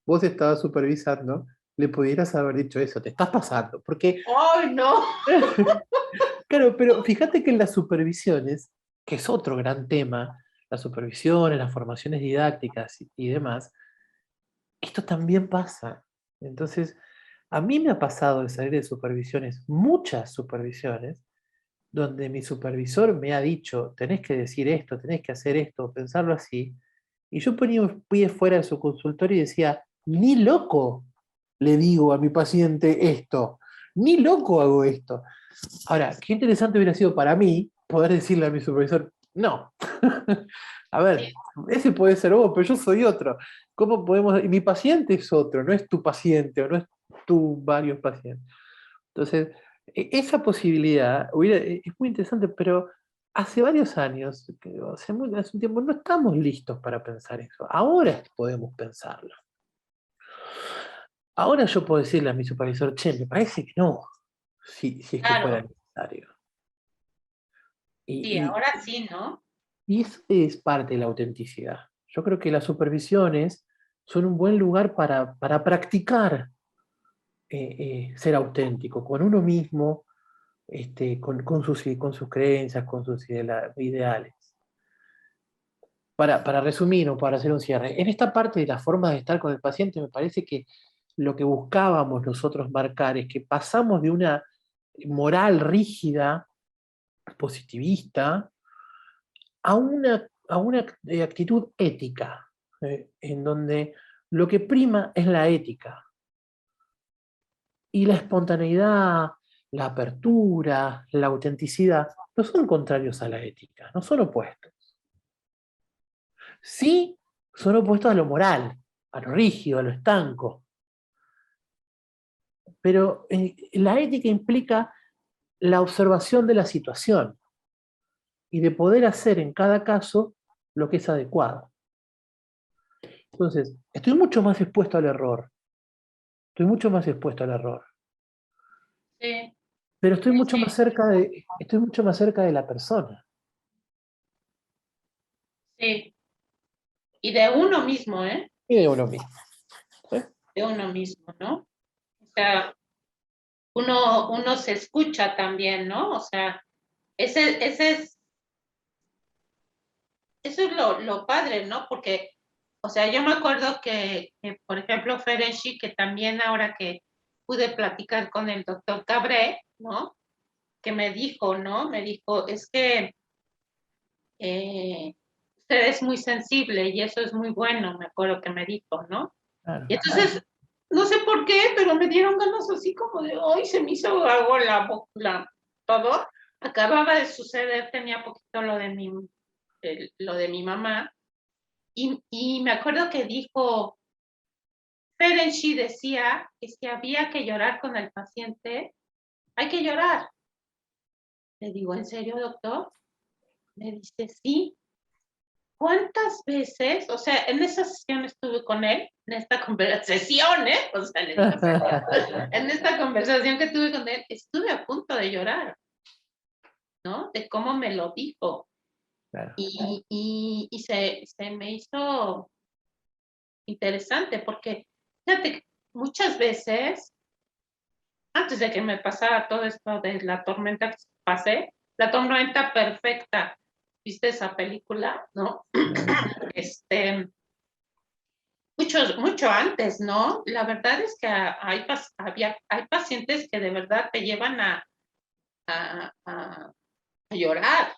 vos estabas supervisando, le pudieras haber dicho eso, te estás pasando. Porque, ay, no. claro, pero fíjate que en las supervisiones, que es otro gran tema, las supervisiones, las formaciones didácticas y demás, esto también pasa. Entonces, a mí me ha pasado de salir de supervisiones, muchas supervisiones, donde mi supervisor me ha dicho, tenés que decir esto, tenés que hacer esto, pensarlo así, y yo ponía un pie fuera de su consultorio y decía, ni loco le digo a mi paciente esto, ni loco hago esto. Ahora, qué interesante hubiera sido para mí poder decirle a mi supervisor, no, a ver, ese puede ser vos, pero yo soy otro. ¿Cómo podemos? Y mi paciente es otro, no es tu paciente o no es tu varios pacientes. Entonces, esa posibilidad es muy interesante, pero hace varios años, hace un tiempo, no estamos listos para pensar eso. Ahora podemos pensarlo. Ahora yo puedo decirle a mi supervisor, che, me parece que no, si es que fuera Claro, necesario. sí, Y, ahora sí, ¿no? y eso es parte de la autenticidad. Yo creo que las supervisiones son un buen lugar para practicar ser auténtico con uno mismo, con sus creencias, con sus ideales. para resumir o para hacer un cierre, en esta parte de la forma de estar con el paciente me parece que lo que buscábamos nosotros marcar es que pasamos de una moral rígida, positivista, a una actitud ética, en donde lo que prima es la ética. Y la espontaneidad, la apertura, la autenticidad, no son contrarios a la ética, no son opuestos. Sí, son opuestos a lo moral, a lo rígido, a lo estanco. Pero la ética implica la observación de la situación y de poder hacer en cada caso lo que es adecuado. Entonces, estoy mucho más expuesto al error. Estoy mucho más expuesto al error. Sí, Pero estoy sí, mucho más sí, cerca de la persona. sí. Y de uno mismo, ¿eh? Y de uno mismo. ¿Sí? De uno mismo, ¿no? O sea, uno se escucha también, ¿no? O sea, eso es lo padre, ¿no? Porque, o sea, yo me acuerdo que, por ejemplo, Ferenczi, que también ahora que pude platicar con el doctor Cabré, ¿no? Que me dijo, ¿no? Me dijo, es que usted es muy sensible y eso es muy bueno, me acuerdo que me dijo, ¿no? Claro. Y entonces, no sé por qué, pero me dieron ganas así como de, hoy se me hizo algo todo. Acababa de suceder, tenía poquito lo de mi mamá, y me acuerdo que dijo, Ferenczi decía que si había que llorar con el paciente, hay que llorar. Le digo, ¿en serio, doctor? Me dice, sí. ¿Cuántas veces? O sea, en esa sesión estuve con él, en esta conversación, ¿eh? O sea, le digo, en esta conversación que tuve con él, estuve a punto de llorar, ¿no? De cómo me lo dijo. Claro. Y se me hizo interesante porque, fíjate, muchas veces, antes de que me pasara todo esto de la tormenta que pasé, la tormenta perfecta, ¿viste esa película? ¿No? Este, mucho antes, ¿no? La verdad es que hay pacientes que de verdad te llevan a llorar,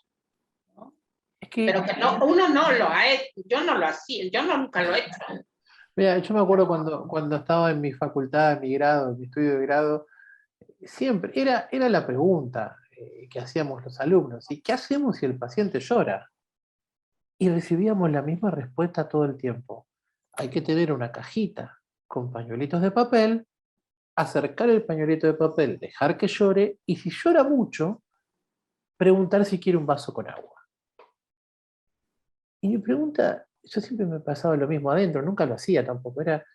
¿no? Es que, Pero que no, uno no lo ha hecho, yo no lo hacía, yo nunca lo he hecho. mira, yo me acuerdo cuando estaba en mi facultad, en mi grado, en mi estudio de grado, siempre era la pregunta que hacíamos los alumnos: ¿y qué hacemos si el paciente llora? Y recibíamos la misma respuesta todo el tiempo: hay que tener una cajita con pañuelitos de papel, acercar el pañuelito de papel, dejar que llore, y si llora mucho, preguntar si quiere un vaso con agua. Y mi pregunta, yo siempre me pasaba lo mismo adentro, nunca lo hacía tampoco, era,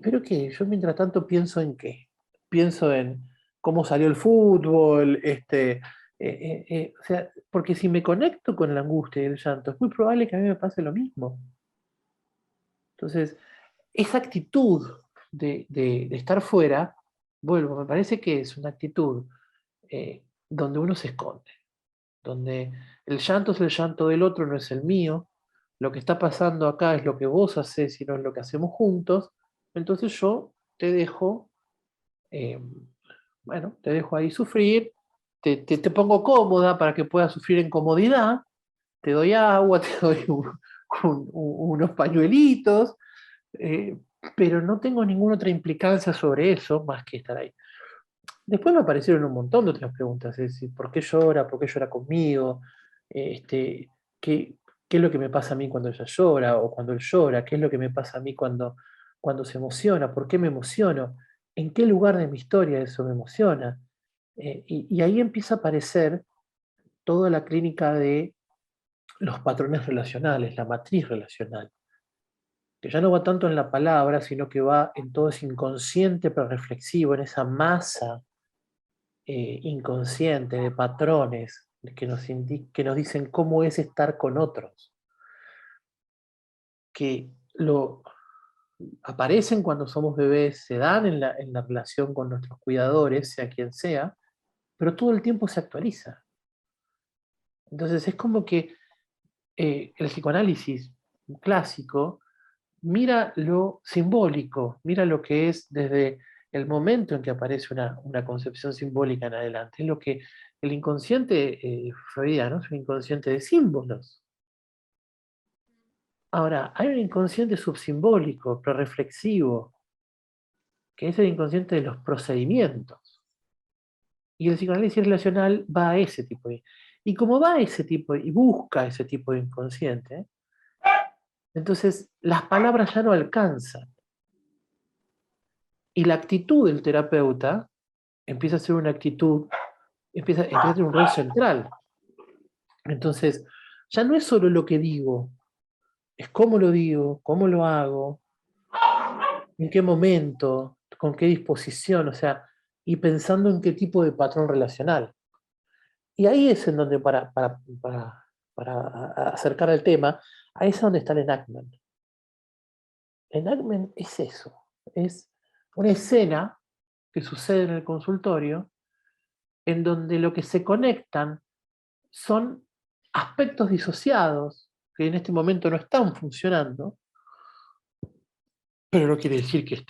¿pero qué? Yo mientras tanto pienso en qué. Pienso en cómo salió el fútbol, o sea, porque si me conecto con la angustia y el llanto, es muy probable que a mí me pase lo mismo. Entonces, esa actitud de estar fuera, vuelvo, me parece que es una actitud donde uno se esconde, donde el llanto es el llanto del otro, no es el mío, lo que está pasando acá es lo que vos haces y no es lo que hacemos juntos, entonces yo te dejo, eh, bueno, te dejo ahí sufrir, te pongo cómoda para que puedas sufrir en comodidad, te doy agua, te doy unos pañuelitos, eh, pero no tengo ninguna otra implicancia sobre eso más que estar ahí. Después me aparecieron un montón de otras preguntas, es decir, por qué llora conmigo, qué, qué es lo que me pasa a mí cuando ella llora o cuando él llora, qué es lo que me pasa a mí cuando se emociona, por qué me emociono, en qué lugar de mi historia eso me emociona. Y ahí empieza a aparecer toda la clínica de los patrones relacionales, la matriz relacional, que ya no va tanto en la palabra, sino que va en todo ese inconsciente pero reflexivo, en esa masa inconsciente de patrones que nos dicen cómo es estar con otros, que aparecen cuando somos bebés, se dan en la relación con nuestros cuidadores, sea quien sea, pero todo el tiempo se actualiza. Entonces es como que el psicoanálisis clásico mira lo simbólico, mira lo que es desde el momento en que aparece una concepción simbólica en adelante. Es lo que el inconsciente freudiano es un inconsciente de símbolos. Ahora, hay un inconsciente subsimbólico, prereflexivo, que es el inconsciente de los procedimientos. Y el psicoanálisis relacional va a ese tipo de... Y como va a ese tipo y busca ese tipo de inconsciente, entonces las palabras ya no alcanzan. Y la actitud del terapeuta empieza a ser una actitud, empieza a tener un rol central. Entonces, ya no es solo lo que digo, es cómo lo digo, cómo lo hago, en qué momento, con qué disposición, o sea, y pensando en qué tipo de patrón relacional. Y ahí es en donde, para acercar al tema, ahí es donde está el enactment. El enactment es eso, es una escena que sucede en el consultorio en donde lo que se conectan son aspectos disociados que en este momento no están funcionando, pero no quiere decir que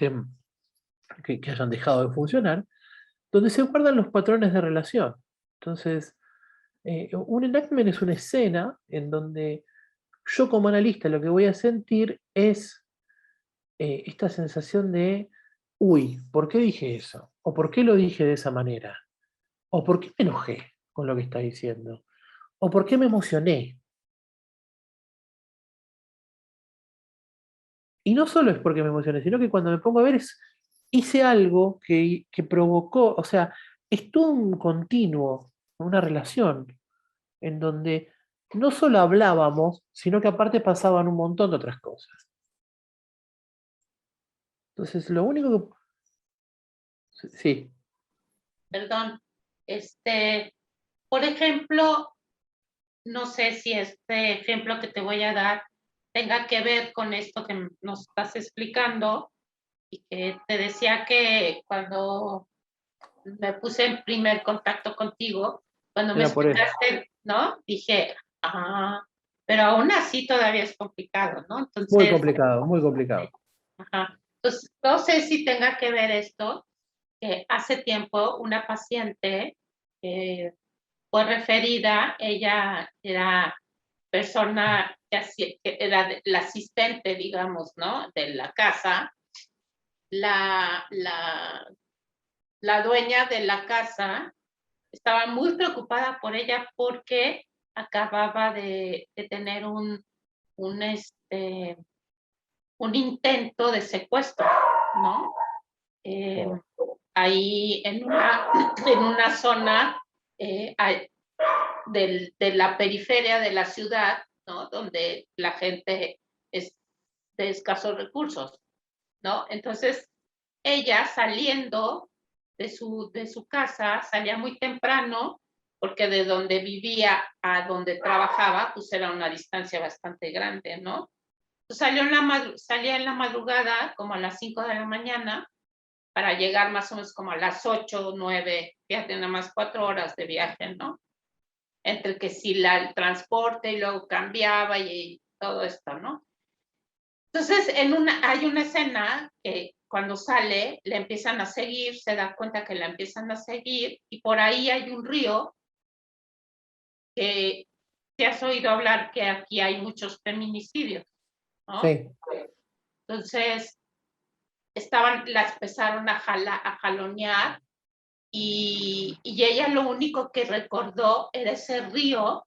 que hayan dejado de funcionar, donde se guardan los patrones de relación. Entonces, un enactment es una escena en donde yo como analista lo que voy a sentir es esta sensación de, uy, ¿por qué dije eso? ¿O por qué lo dije de esa manera? ¿O por qué me enojé con lo que está diciendo? ¿O por qué me emocioné? Y no solo es porque me emocioné, sino que cuando me pongo a ver hice algo que provocó, o sea, es todo un continuo, una relación, en donde no solo hablábamos, sino que aparte pasaban un montón de otras cosas. Entonces, lo único que... Sí. Perdón. Por ejemplo, no sé si este ejemplo que te voy a dar tenga que ver con esto que nos estás explicando y que te decía que cuando me puse en primer contacto contigo, cuando me Era por eso. explicaste, ¿no? Dije, pero aún así todavía es complicado, ¿no? Muy Entonces, complicado, muy complicado. ajá. Entonces, no sé si tenga que ver esto, que hace tiempo una paciente fue referida, ella era persona que era la asistente, digamos, ¿no? De la casa, la, la, la dueña de la casa estaba muy preocupada por ella porque acababa de tener un un intento de secuestro, ¿no? Eh, ahí en una zona eh, de la periferia de la ciudad, ¿no? Donde la gente es de escasos recursos, ¿no? Entonces, ella saliendo de su casa, salía muy temprano, porque de donde vivía a donde trabajaba, pues era una distancia bastante grande, ¿no? Pues salía en la madrugada, como a las 5 de la mañana, para llegar más o menos como a las 8 o 9, fíjate, nada más 4 horas de viaje, ¿no? Entre que si el transporte y luego cambiaba y todo esto, ¿no? Entonces, hay una escena que cuando sale, le empiezan a seguir, se da cuenta que la empiezan a seguir y por ahí hay un río que te has oído hablar que aquí hay muchos feminicidios, ¿no? Sí. Entonces, la empezaron a jalonear y ella lo único que recordó era ese río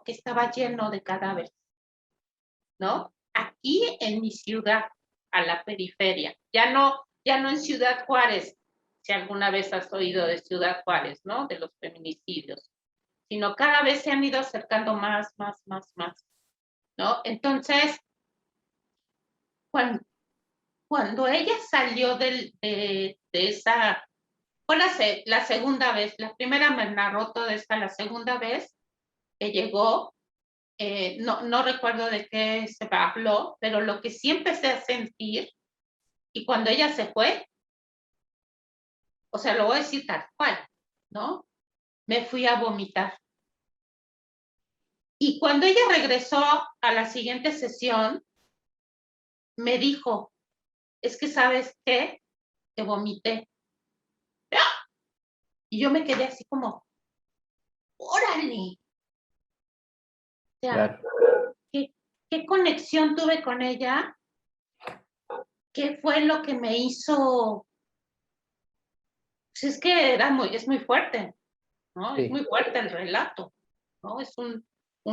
que estaba lleno de cadáveres, ¿no? Aquí en mi ciudad, a la periferia, ya no en Ciudad Juárez, si alguna vez has oído de Ciudad Juárez, ¿no? De los feminicidios, sino cada vez se han ido acercando más, ¿no? Entonces, cuando, cuando ella salió de esa, fue la segunda vez, la primera me narró todo esta, la segunda vez que llegó, no recuerdo de qué se habló, pero lo que sí empecé a sentir, y cuando ella se fue, o sea, lo voy a decir tal cual, ¿no? Me fui a vomitar. Y cuando ella regresó a la siguiente sesión, me dijo, es que ¿sabes qué? Que vomité. Y yo me quedé así como, órale. O sea, Claro, ¿qué conexión tuve con ella? ¿Qué fue lo que me hizo? Pues es que es muy fuerte, ¿no? Es sí, muy fuerte el relato, ¿no? Es un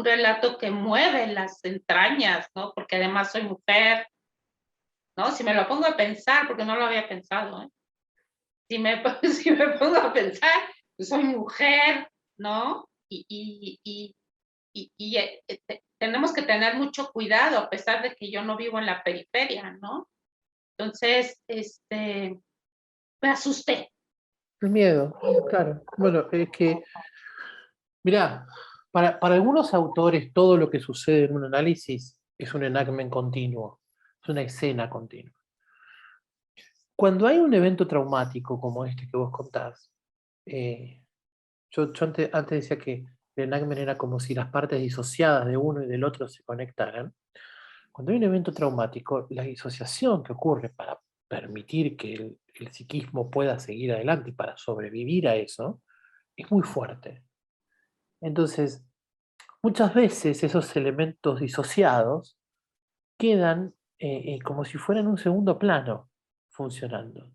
relato que mueve las entrañas, ¿no? Porque además soy mujer, ¿no? Si me lo pongo a pensar, porque no lo había pensado, ¿eh? Si me pongo a pensar, pues soy mujer, ¿no? Tenemos que tener mucho cuidado, a pesar de que yo no vivo en la periferia, ¿no? Entonces, me asusté. el miedo, claro. Bueno, es que, mirá, para algunos autores todo lo que sucede en un análisis es un enactment continuo, es una escena continua. Cuando hay un evento traumático como este que vos contás, eh, yo antes decía que el enactment era como si las partes disociadas de uno y del otro se conectaran. Cuando hay un evento traumático, la disociación que ocurre para permitir que el psiquismo pueda seguir adelante y para sobrevivir a eso, es muy fuerte. Entonces, muchas veces esos elementos disociados quedan como si fueran un segundo plano funcionando,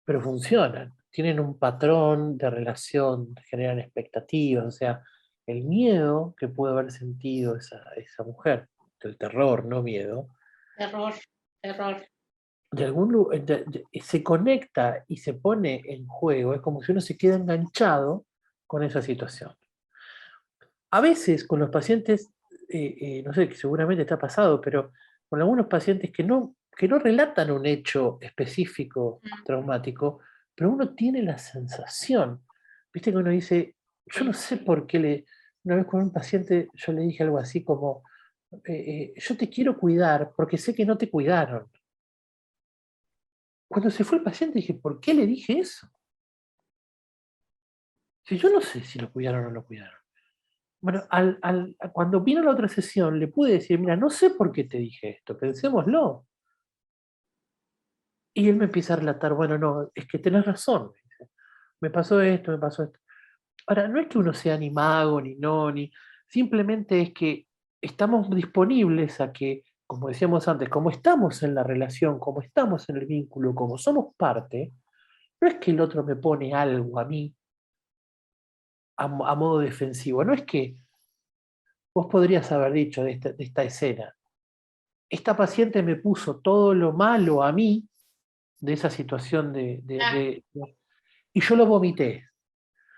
pero funcionan, tienen un patrón de relación, generan expectativas, o sea, el miedo que pudo haber sentido esa mujer, el terror, no miedo, Terror, terror. de algún lugar se conecta y se pone en juego, es como si uno se queda enganchado con esa situación. A veces con los pacientes, no sé, que seguramente está pasado, pero con algunos pacientes que no relatan un hecho específico traumático, pero uno tiene la sensación, viste que uno dice, yo no Sí. sé por qué una vez con un paciente yo le dije algo así como, yo te quiero cuidar porque sé que no te cuidaron. Cuando se fue el paciente dije, ¿por qué le dije eso? Si yo no sé si lo cuidaron o no lo cuidaron. Bueno, cuando vino la otra sesión, le pude decir, mira, no sé por qué te dije esto, pensémoslo. Y él me empieza a relatar, bueno, no, es que tenés razón. Me dice, me pasó esto, me pasó esto. Ahora, no es que uno sea ni mago, ni no, ni... Simplemente es que estamos disponibles a que, como decíamos antes, como estamos en la relación, como estamos en el vínculo, como somos parte, no es que el otro me pone algo a mí a modo defensivo, no es que vos podrías haber dicho de esta escena, esta paciente me puso todo lo malo a mí de esa situación Ah, y yo lo vomité.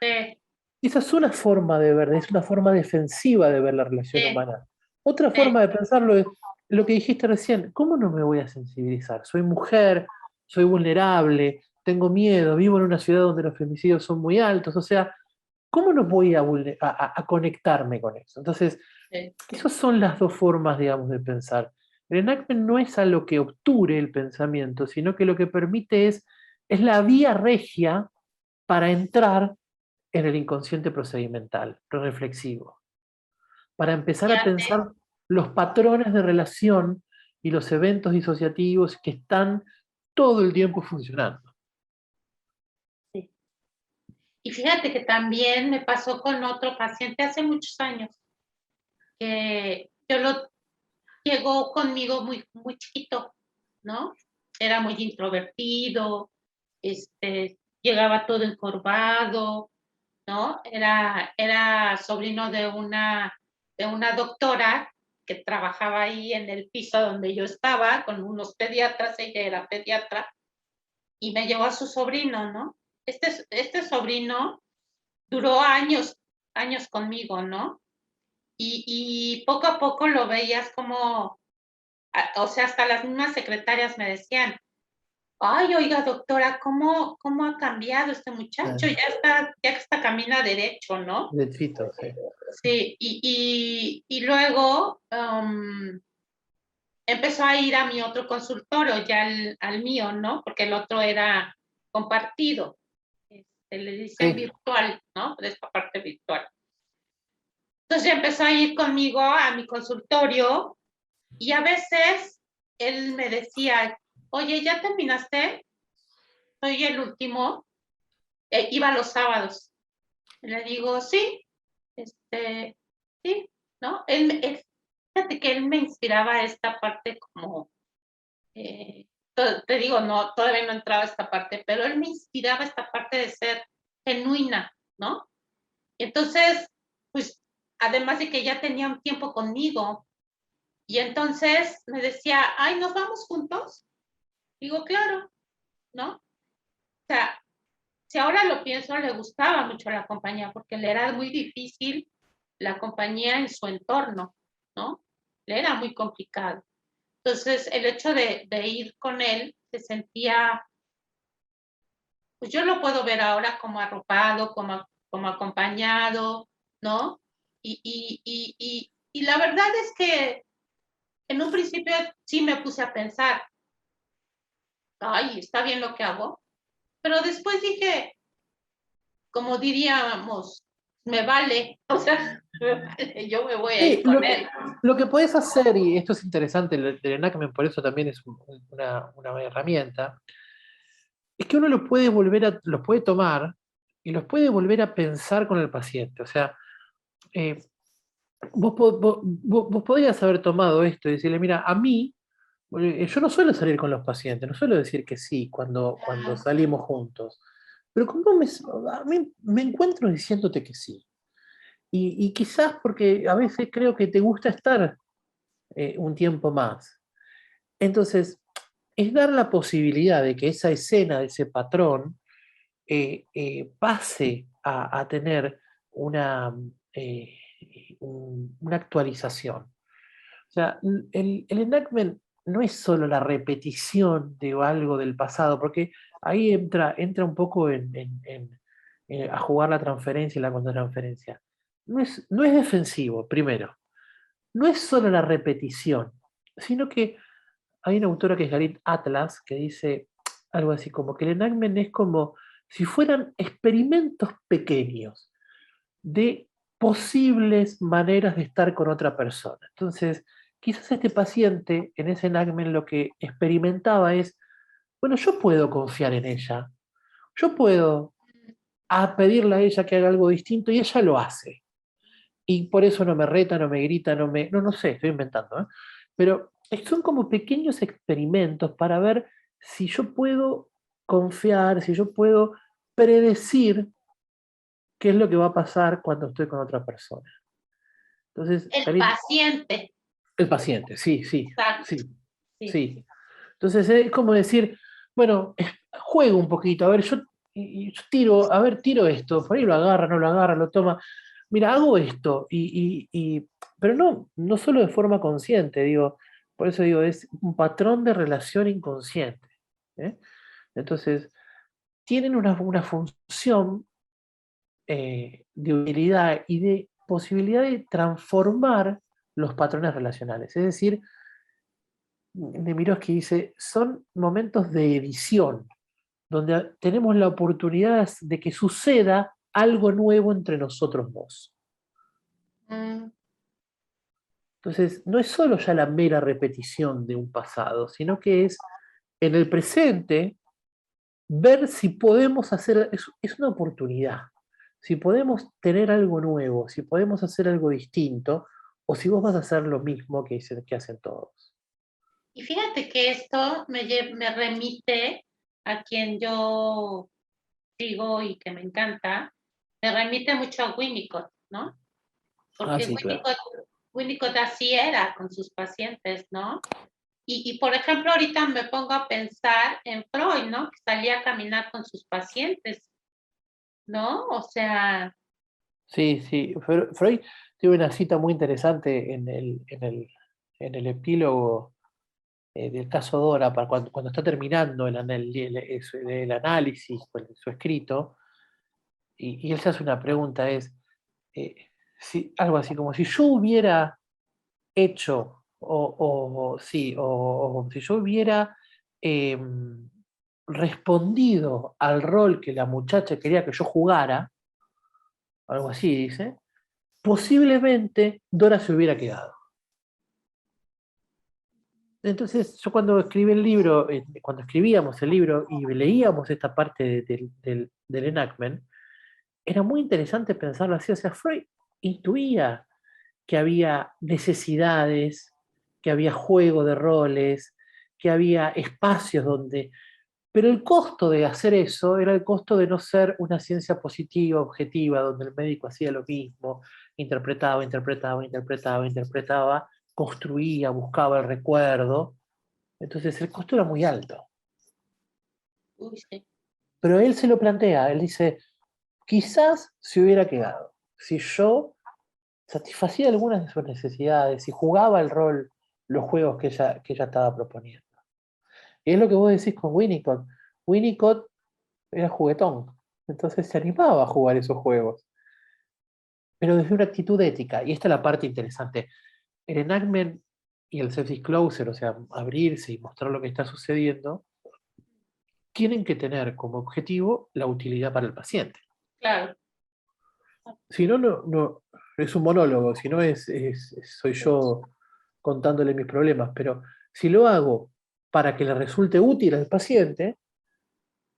sí, Esa es una forma de ver, es una forma defensiva de ver la relación sí, humana. Otra sí, forma de pensarlo es lo que dijiste recién, ¿cómo no me voy a sensibilizar? Soy mujer, soy vulnerable, tengo miedo, vivo en una ciudad donde los femicidios son muy altos, o sea, ¿cómo no voy a conectarme con eso? Entonces, sí. esas son las dos formas, digamos, de pensar. El enactment no es algo que obture el pensamiento, sino que lo que permite es la vía regia para entrar en el inconsciente procedimental, reflexivo, para empezar a Fíjate, pensar los patrones de relación y los eventos disociativos que están todo el tiempo funcionando. sí. Y fíjate que también me pasó con otro paciente hace muchos años, que llegó conmigo muy chiquito, ¿no? Era muy introvertido, llegaba todo encorvado, ¿no? Era sobrino de una doctora que trabajaba ahí en el piso donde yo estaba con unos pediatras, ella era pediatra, y me llevó a su sobrino, ¿no? Este sobrino duró años conmigo, ¿no? Y poco a poco lo veías como, o sea, hasta las mismas secretarias me decían, ay, oiga, doctora, ¿cómo ha cambiado este muchacho? Ya está camina derecho, ¿no? Derechito, sí. Sí, y luego empezó a ir a mi otro consultorio, ya al mío, ¿no? Porque el otro era compartido, le dicen Sí, virtual, ¿no? De esta parte virtual. Entonces empezó a ir conmigo a mi consultorio y a veces él me decía, oye, ¿ya terminaste? Soy el último. Iba los sábados. Y le digo, sí, sí, ¿no? Fíjate que él me inspiraba esta parte como, te digo, no, todavía no entraba esta parte, pero él me inspiraba esta parte de ser genuina, ¿no? Y entonces, pues, además de que ya tenía un tiempo conmigo, y entonces me decía, ay, ¿nos vamos juntos? Digo, claro, ¿no? O sea, si ahora lo pienso, le gustaba mucho la compañía porque le era muy difícil la compañía en su entorno, ¿no? Le era muy complicado. Entonces, el hecho de ir con él se sentía, pues yo lo puedo ver ahora como arropado, como acompañado, ¿no? Y la verdad es que en un principio sí me puse a pensar, ay, está bien lo que hago, pero después dije, como diríamos, me vale, o sea, me vale, yo me voy a ir Sí, con él. lo que podés hacer, y esto es interesante, el Enactment por eso también es una herramienta, es que uno los puede tomar y los puede volver a pensar con el paciente. O sea, eh, vos podrías haber tomado esto y decirle, mira, a mí, yo no suelo salir con los pacientes, no suelo decir que sí cuando salimos juntos, pero a mí me encuentro diciéndote que sí. Y quizás porque a veces creo que te gusta estar un tiempo más. Entonces, es dar la posibilidad de que esa escena, de ese patrón, pase a tener una, eh, una actualización. O sea, el enactment no es solo la repetición de algo del pasado, porque ahí entra un poco a jugar la transferencia y la contratransferencia. No es defensivo, primero. No es solo la repetición, sino que hay una autora que es Galit Atlas que dice algo así como que el enactment es como si fueran experimentos pequeños de posibles maneras de estar con otra persona. Entonces, quizás este paciente en ese enactment lo que experimentaba es, bueno, yo puedo confiar en ella, yo puedo pedirle a ella que haga algo distinto y ella lo hace. Y por eso no me reta, no me grita, no sé, estoy inventando, ¿eh? Pero son como pequeños experimentos para ver si yo puedo confiar, si yo puedo predecir qué es lo que va a pasar cuando estoy con otra persona. Entonces, El paciente. el paciente, sí, sí, Exacto, sí, sí. sí. Entonces es como decir, bueno, juego un poquito, a ver, yo tiro, a ver, tiro esto, por ahí lo agarra, no lo agarra, lo toma. Mira, hago esto, pero no solo de forma consciente, digo, por eso digo, es un patrón de relación inconsciente. ¿Eh? Entonces, tienen una función de utilidad y de posibilidad de transformar los patrones relacionales. Es decir, Nemirovsky dice, son momentos de edición, donde tenemos la oportunidad de que suceda algo nuevo entre nosotros dos. Mm, Entonces, no es solo ya la mera repetición de un pasado, sino que es en el presente ver si podemos hacer, es una oportunidad, si podemos tener algo nuevo, si podemos hacer algo distinto, o si vos vas a hacer lo mismo que hacen todos. Y fíjate que esto me remite a quien yo sigo y que me encanta, me remite mucho a Winnicott, ¿no? Ah, Porque sí, claro. Winnicott así era con sus pacientes, ¿no? Por ejemplo, ahorita me pongo a pensar en Freud, ¿no? Que salía a caminar con sus pacientes, ¿no? O sea, Sí, sí. Freud tiene una cita muy interesante en el epílogo del caso Dora, para cuando está terminando el análisis, pues, su escrito, y él se hace una pregunta, eh, algo así como si yo hubiera hecho, sí, o si yo hubiera respondido al rol que la muchacha quería que yo jugara, algo así dice, posiblemente Dora se hubiera quedado. Entonces, yo cuando escribí el libro, cuando escribíamos el libro y leíamos esta parte del enactment, era muy interesante pensarlo así. O sea, Freud intuía que había necesidades, que había juego de roles, que había espacios donde... Pero el costo de hacer eso era el costo de no ser una ciencia positiva, objetiva, donde el médico hacía lo mismo, interpretaba, interpretaba, interpretaba, interpretaba, construía, buscaba el recuerdo. Entonces el costo era muy alto. Uy, sí. Pero él se lo plantea, él dice, quizás se hubiera quedado si yo satisfacía algunas de sus necesidades, si jugaba el rol, los juegos que ella estaba proponiendo. Y es lo que vos decís con Winnicott. Winnicott era juguetón, entonces se animaba a jugar esos juegos, pero desde una actitud ética. Y esta es la parte interesante. El enactment y el self-disclosure, o sea, abrirse y mostrar lo que está sucediendo, tienen que tener como objetivo la utilidad para el paciente. Claro. Si no, no es un monólogo, si no soy yo contándole mis problemas, pero si lo hago para que le resulte útil al paciente,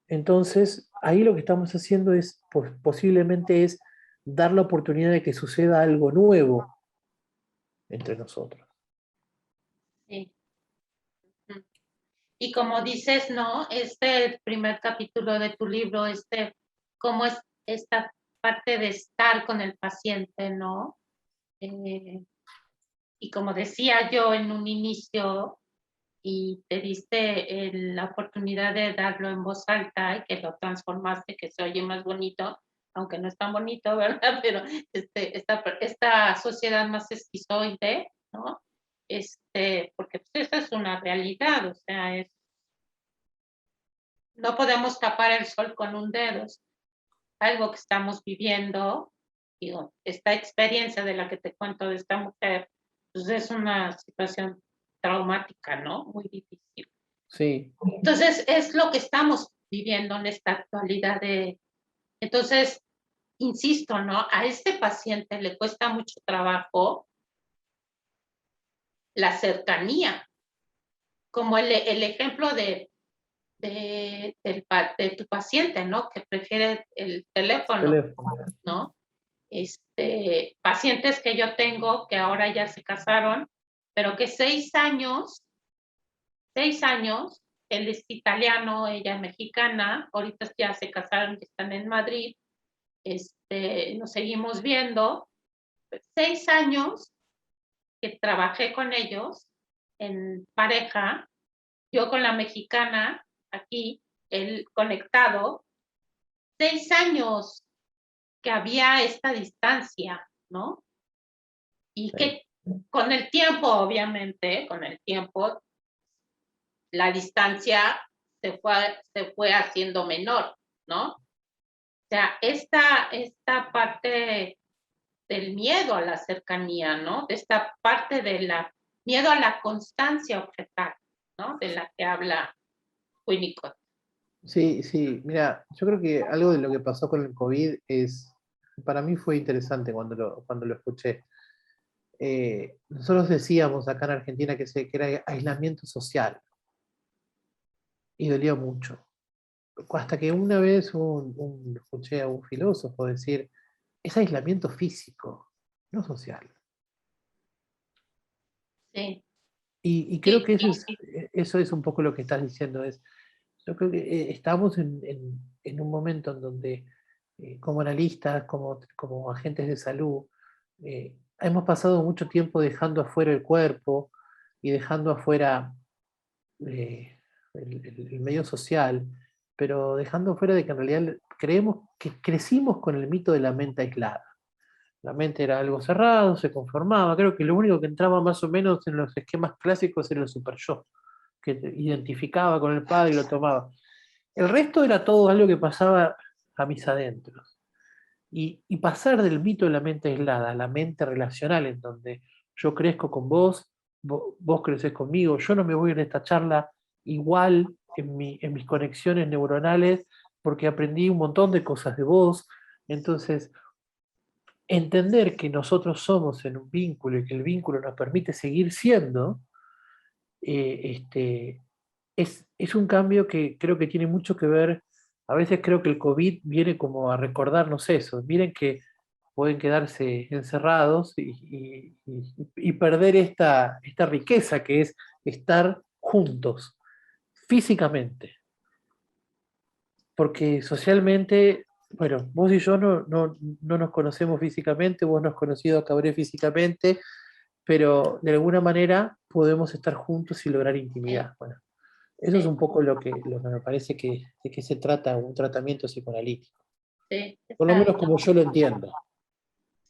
entonces ahí lo que estamos haciendo es, posiblemente es dar la oportunidad de que suceda algo nuevo entre nosotros. Sí. Ujú. Y como dices, ¿no? Este primer capítulo de tu libro, cómo es esta parte de estar con el paciente, ¿no? Y como decía yo en un inicio, y te diste la oportunidad de darlo en voz alta y que lo transformaste, que se oye más bonito, aunque no es tan bonito, ¿verdad? Pero esta sociedad más esquizoide, ¿no? Porque pues, esa es una realidad, o sea, no podemos tapar el sol con un dedo, es algo que estamos viviendo. Digo, esta experiencia de la que te cuento de esta mujer, pues es una situación traumática, ¿no? Muy difícil. Sí, Entonces, es lo que estamos viviendo en esta actualidad entonces, insisto, ¿no? A este paciente le cuesta mucho trabajo la cercanía, como el ejemplo de tu paciente, ¿no? Que prefiere el teléfono, teléfono. ¿no? Pacientes que yo tengo que ahora ya se casaron, pero que 6 años, él es italiano, ella es mexicana, ahorita ya se casaron y están en Madrid, nos seguimos viendo. 6 años que trabajé con ellos en pareja, yo con la mexicana aquí, él conectado, 6 años que había esta distancia, ¿no? Y que con el tiempo, obviamente, con el tiempo, la distancia se fue haciendo menor, ¿no? O sea, esta parte del miedo a la cercanía, ¿no? De esta parte de la miedo a la constancia objetal, ¿no? De la que habla Winnicott. Sí, sí, mira, yo creo que algo de lo que pasó con el COVID para mí fue interesante cuando lo escuché. Nosotros decíamos acá en Argentina que era aislamiento social y dolía mucho. Hasta que una vez escuché a un filósofo decir, es aislamiento físico, no social. Sí, Y creo sí, que eso es un poco lo que estás diciendo. Yo creo que estamos en un momento en donde, como analistas, como agentes de salud, hemos pasado mucho tiempo dejando afuera el cuerpo y dejando afuera eh, el medio social, pero dejando afuera de que en realidad creemos que crecimos con el mito de la mente aislada. La mente era algo cerrado, se conformaba. Creo que lo único que entraba más o menos en los esquemas clásicos era el super yo, que te identificaba con el padre y lo tomaba. El resto era todo algo que pasaba a mis adentros. Y pasar del mito de la mente aislada a la mente relacional, en donde yo crezco con vos creces conmigo, yo no me voy en esta charla igual en mis conexiones neuronales porque aprendí un montón de cosas de vos. Entonces, entender que nosotros somos en un vínculo y que el vínculo nos permite seguir siendo, es un cambio que creo que tiene mucho que ver. A veces creo que el COVID viene como a recordarnos eso. Miren que pueden quedarse encerrados y perder esta riqueza que es estar juntos, físicamente. Porque socialmente, bueno, vos y yo no nos conocemos físicamente, vos no has conocido a Cabré físicamente, pero de alguna manera podemos estar juntos y lograr Sí, intimidad. Bueno, eso es sí, un poco lo que me parece de que se trata un tratamiento psicoanalítico. sí, Por lo menos exacto, como yo lo entiendo.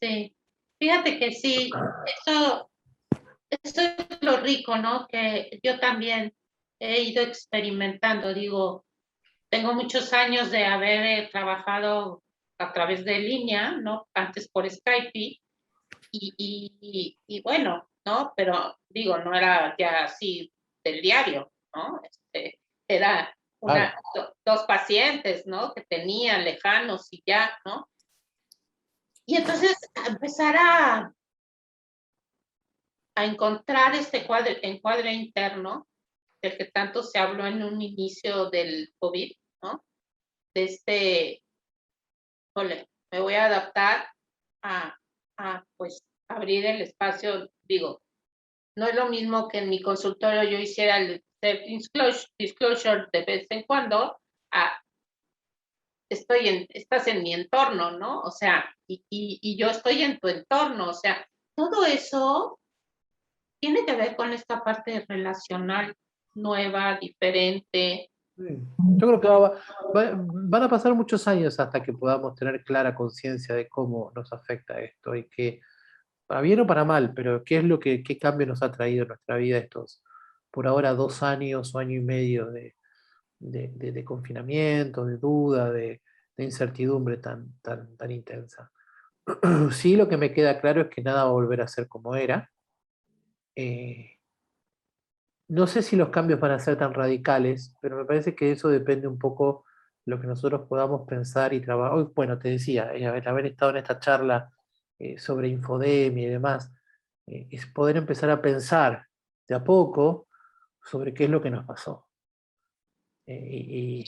sí. Fíjate que sí, eso es lo rico, ¿no? Que yo también he ido experimentando, digo, tengo muchos años de haber trabajado a través de línea, ¿no? Antes por Skype y bueno, ¿no? Pero digo, no era ya así del diario, ¿no? Era Claro. dos pacientes, ¿no? Que tenían lejanos y ya, ¿no? Y entonces empezar a encontrar este encuadre interno del que tanto se habló en un inicio del COVID, ¿no? De ole, me voy a adaptar a, pues, abrir el espacio, digo, no es lo mismo que en mi consultorio yo hiciera el self-disclosure de vez en cuando, a, estás en mi entorno, ¿no? O sea, y yo estoy en tu entorno, o sea, todo eso tiene que ver con esta parte relacional nueva, diferente. Sí. Yo creo que van a pasar muchos años hasta que podamos tener clara conciencia de cómo nos afecta esto y que, para bien o para mal, pero qué es qué cambio nos ha traído en nuestra vida estos, por ahora, 2 años o año y medio de confinamiento, de duda, de incertidumbre tan intensa. Sí, lo que me queda claro es que nada va a volver a ser como era. Eh, no sé si los cambios van a ser tan radicales, pero me parece que eso depende un poco lo que nosotros podamos pensar y trabajar. Hoy, bueno, te decía, haber estado en esta charla sobre infodemia y demás, es poder empezar a pensar de a poco sobre qué es lo que nos pasó. Y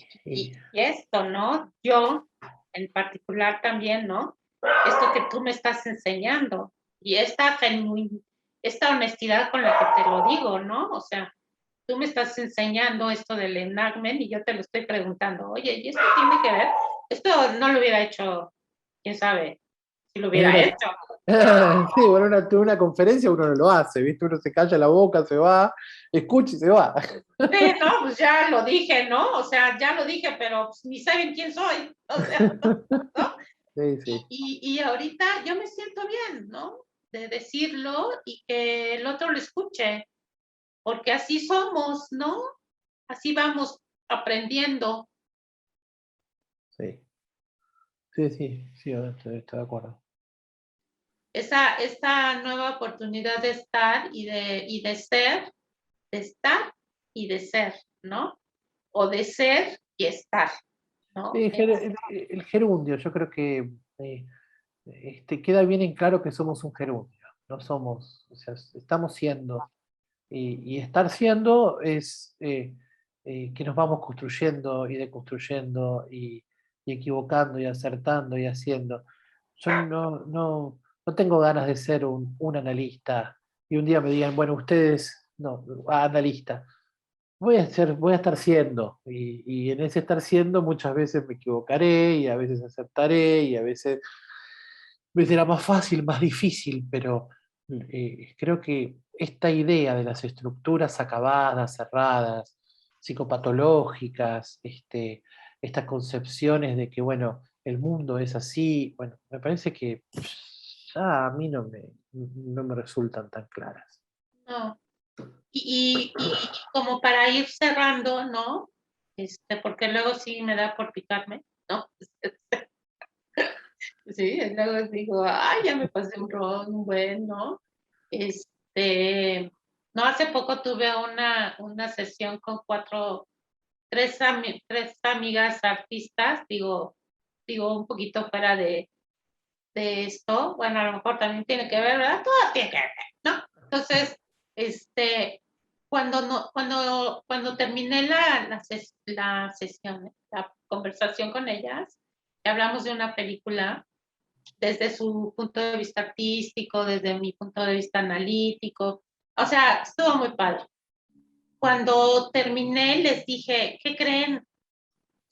esto, ¿no? Yo, en particular también, ¿no? Esto que tú me estás enseñando y esta honestidad con la que te lo digo, ¿no? O sea, tú me estás enseñando esto del enactment y yo te lo estoy preguntando, oye, ¿y esto tiene que ver? Esto no lo hubiera hecho, quién sabe, si lo en hubiera una, hecho. sí, bueno, en una conferencia uno no lo hace, ¿viste? Uno se calla la boca, se va, escucha y se va. Sí, no, pues ya lo dije, ¿no? O sea, ya lo dije, pero pues, ni saben quién soy. O sea, ¿no? Sí, sí. Y ahorita yo me siento bien, ¿no? De decirlo y que el otro lo escuche, porque así somos, ¿no? Así vamos aprendiendo. Sí, sí, sí, sí, estoy de acuerdo. Esa nueva oportunidad de estar y de ser, de estar y de ser, ¿no? O de ser y estar, ¿no? Sí, el gerundio, yo creo que queda bien en claro que somos un gerundio, no somos, o sea, estamos siendo, y estar siendo es que nos vamos construyendo y deconstruyendo y equivocando y acertando y haciendo. Yo no tengo ganas de ser un analista y un día me digan, bueno, ustedes, no, analista. Voy a estar siendo, y en ese estar siendo muchas veces me equivocaré y a veces aceptaré y a veces será más fácil, más difícil, pero creo que esta idea de las estructuras acabadas, cerradas, psicopatológicas, estas concepciones de que, bueno, el mundo es así, bueno, me parece que ya a mí no me resultan tan claras. No. Como para ir cerrando, ¿no? Porque luego sí me da por picarme, ¿no? Sí, luego digo, ay, ya me pasé un ron, bueno. No, hace poco tuve una sesión con tres amigas artistas, digo, un poquito fuera de esto, bueno, a lo mejor también tiene que ver, ¿verdad? Todo tiene que ver, ¿no? Entonces, cuando terminé la sesión, la conversación con ellas, hablamos de una película desde su punto de vista artístico, desde mi punto de vista analítico, o sea, estuvo muy padre. Cuando terminé, les dije, ¿qué creen?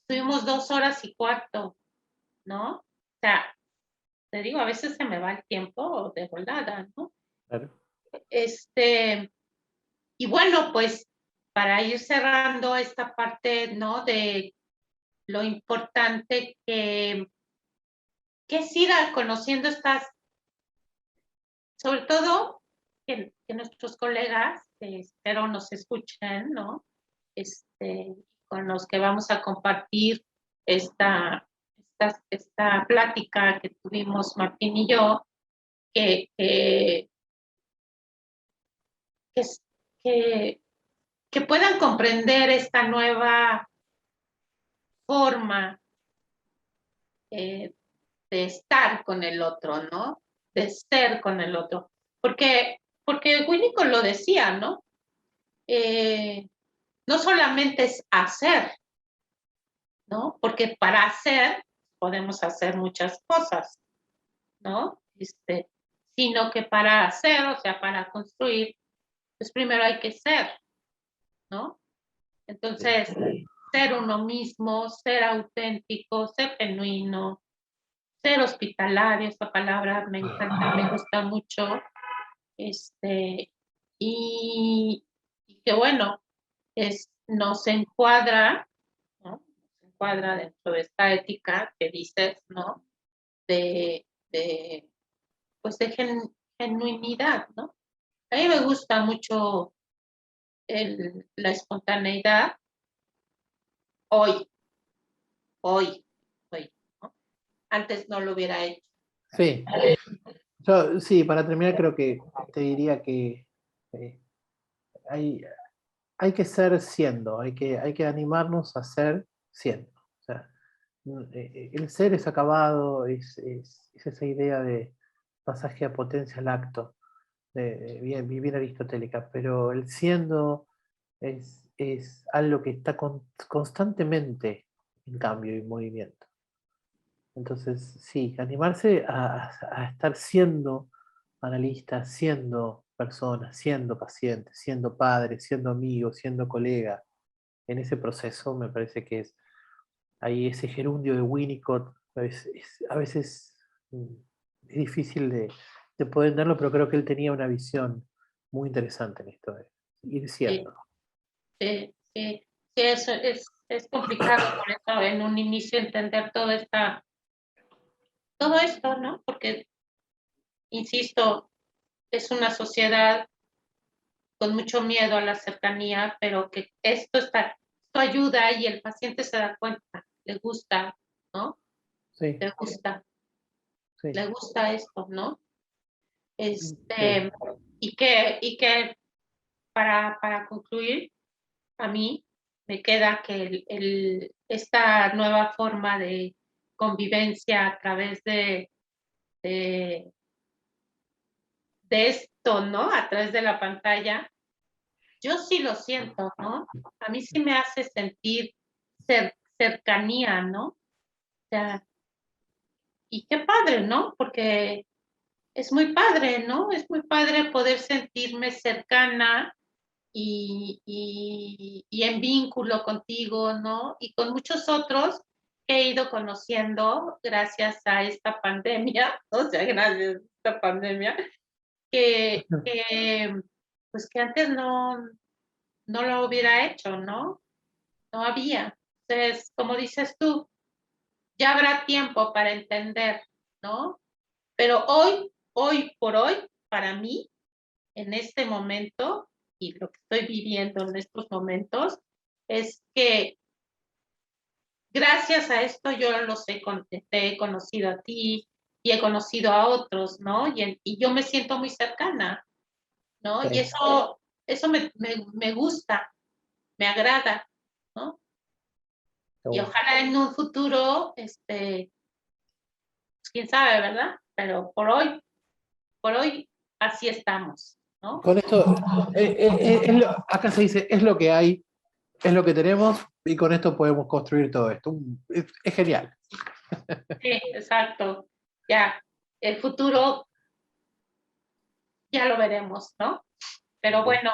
Estuvimos 2 horas y cuarto, ¿no? O sea, te digo, a veces se me va el tiempo de volada, ¿no? Claro. Y bueno, pues para ir cerrando esta parte, ¿no? De lo importante que es ir conociendo estas, sobre todo que nuestros colegas, espero nos escuchen, ¿no? Con los que vamos a compartir esta plática que tuvimos Martín y yo, que, que, que, que, que puedan comprender esta nueva forma de estar con el otro, ¿no? De ser con el otro. Porque Winnicott lo decía, ¿no? No solamente es hacer, ¿no? Porque para hacer podemos hacer muchas cosas, ¿no? Sino que para hacer, o sea, para construir, pues primero hay que ser, ¿no? Entonces, ser uno mismo, ser auténtico, ser genuino, ser hospitalario, esta palabra me encanta, me gusta mucho, y que bueno, nos encuadra, ¿no? Nos encuadra dentro de esta ética que dices, ¿no? De, de pues de genuinidad, ¿no? A mí me gusta mucho la espontaneidad hoy, hoy, hoy, ¿no? Antes no lo hubiera hecho. Sí. Yo, sí, para terminar creo que te diría que eh, hay, hay que ser siendo, hay que animarnos a ser siendo. O sea, el ser es acabado, es esa idea de pasaje a potencia al acto, bien aristotélica, pero el siendo es algo que está constantemente en cambio y movimiento. Entonces, sí, animarse a estar siendo analista, siendo persona, siendo paciente, siendo padre, siendo amigo, siendo colega, en ese proceso me parece que es ahí ese gerundio de Winnicott, a veces es difícil de poder entenderlo, pero creo que él tenía una visión muy interesante en esto de ir Sí, siendo. sí, sí, sí, eso es complicado por eso en un inicio entender todo esto, ¿no? Porque, insisto, es una sociedad con mucho miedo a la cercanía, pero que esto ayuda y el paciente se da cuenta, le gusta, ¿no? Sí, Le gusta, sí, le gusta esto, ¿no? sí. Este, y que para concluir, a mí me queda que esta nueva forma de convivencia a través de, de esto, ¿no? A través de la pantalla, yo sí lo siento, ¿no? A mí sí me hace sentir cercanía, ¿no? O sea, y qué padre, ¿no? Porque es muy padre, ¿no? Es muy padre poder sentirme cercana y en vínculo contigo, ¿no? Y con muchos otros que he ido conociendo gracias a esta pandemia, o sea, gracias a esta pandemia, pues que antes no lo hubiera hecho, ¿no? No había. Entonces, como dices tú, ya habrá tiempo para entender, ¿no? Pero hoy por hoy, para mí, en este momento y lo que estoy viviendo en estos momentos, es que gracias a esto yo te he conocido a ti y he conocido a otros, ¿no? Y yo me siento muy cercana, ¿no? Y Sí. eso me gusta, me agrada, ¿no? Qué Y bueno. ojalá en un futuro, pues, quién sabe, ¿verdad? pero por hoy así estamos, ¿no? Con esto, acá se dice, es lo que hay, es lo que tenemos, y con esto podemos construir todo esto. Es genial. Sí, exacto. Ya, el futuro ya lo veremos, ¿no? Pero bueno,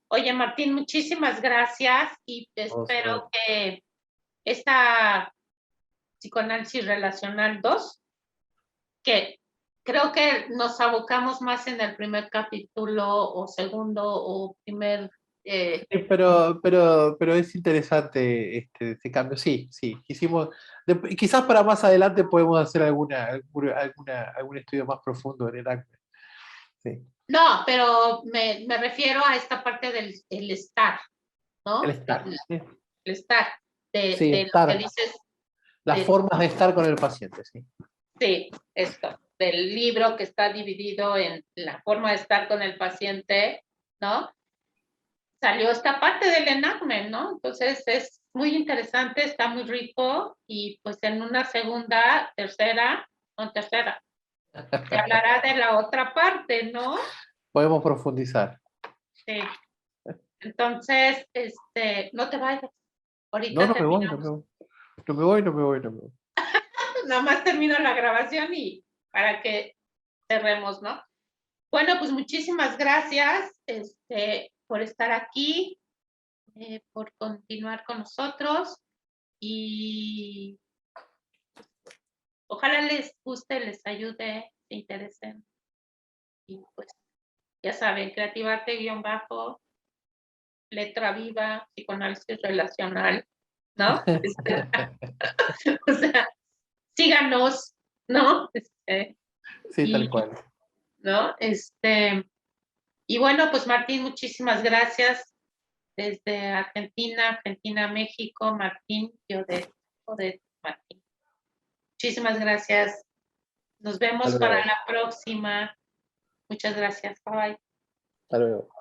oye Martín, muchísimas gracias y Vamos a ver. espero que esta psicoanálisis relacional 2, que creo que nos abocamos más en el primer capítulo o segundo o primer... Sí, pero es interesante este cambio. Sí, sí. Quizás para más adelante podemos hacer algún estudio más profundo en el acta. Sí. No, pero me refiero a esta parte del el estar, El ¿no? estar. Sí, El estar, sí, de lo que estar. dices, Las de, formas de estar con el paciente, sí. sí, esto, del libro que está dividido en la forma de estar con el paciente, ¿no? Salió esta parte del enactment, ¿no? Entonces es muy interesante, está muy rico y pues en una segunda, tercera, se hablará de la otra parte, ¿no? Podemos profundizar. Sí. Entonces, no te vayas. No, Ahorita no me voy, no terminamos. me voy. No me voy, no me voy, no me voy. Nada más termino la grabación y para que cerremos, ¿no? Bueno, pues muchísimas gracias por estar aquí, por continuar con nosotros y ojalá les guste, les ayude, se interesen. Y pues ya saben, Creativarte _ letra viva, psicoanálisis relacional, ¿no? O sea, síganos, ¿no? Sí, tal Y, cual. ¿no? Y bueno, pues Martín, muchísimas gracias desde Argentina, México, Martín y Odette Martín. Muchísimas gracias. Nos Hasta vemos para luego. la próxima. Muchas gracias. Bye. Hasta luego.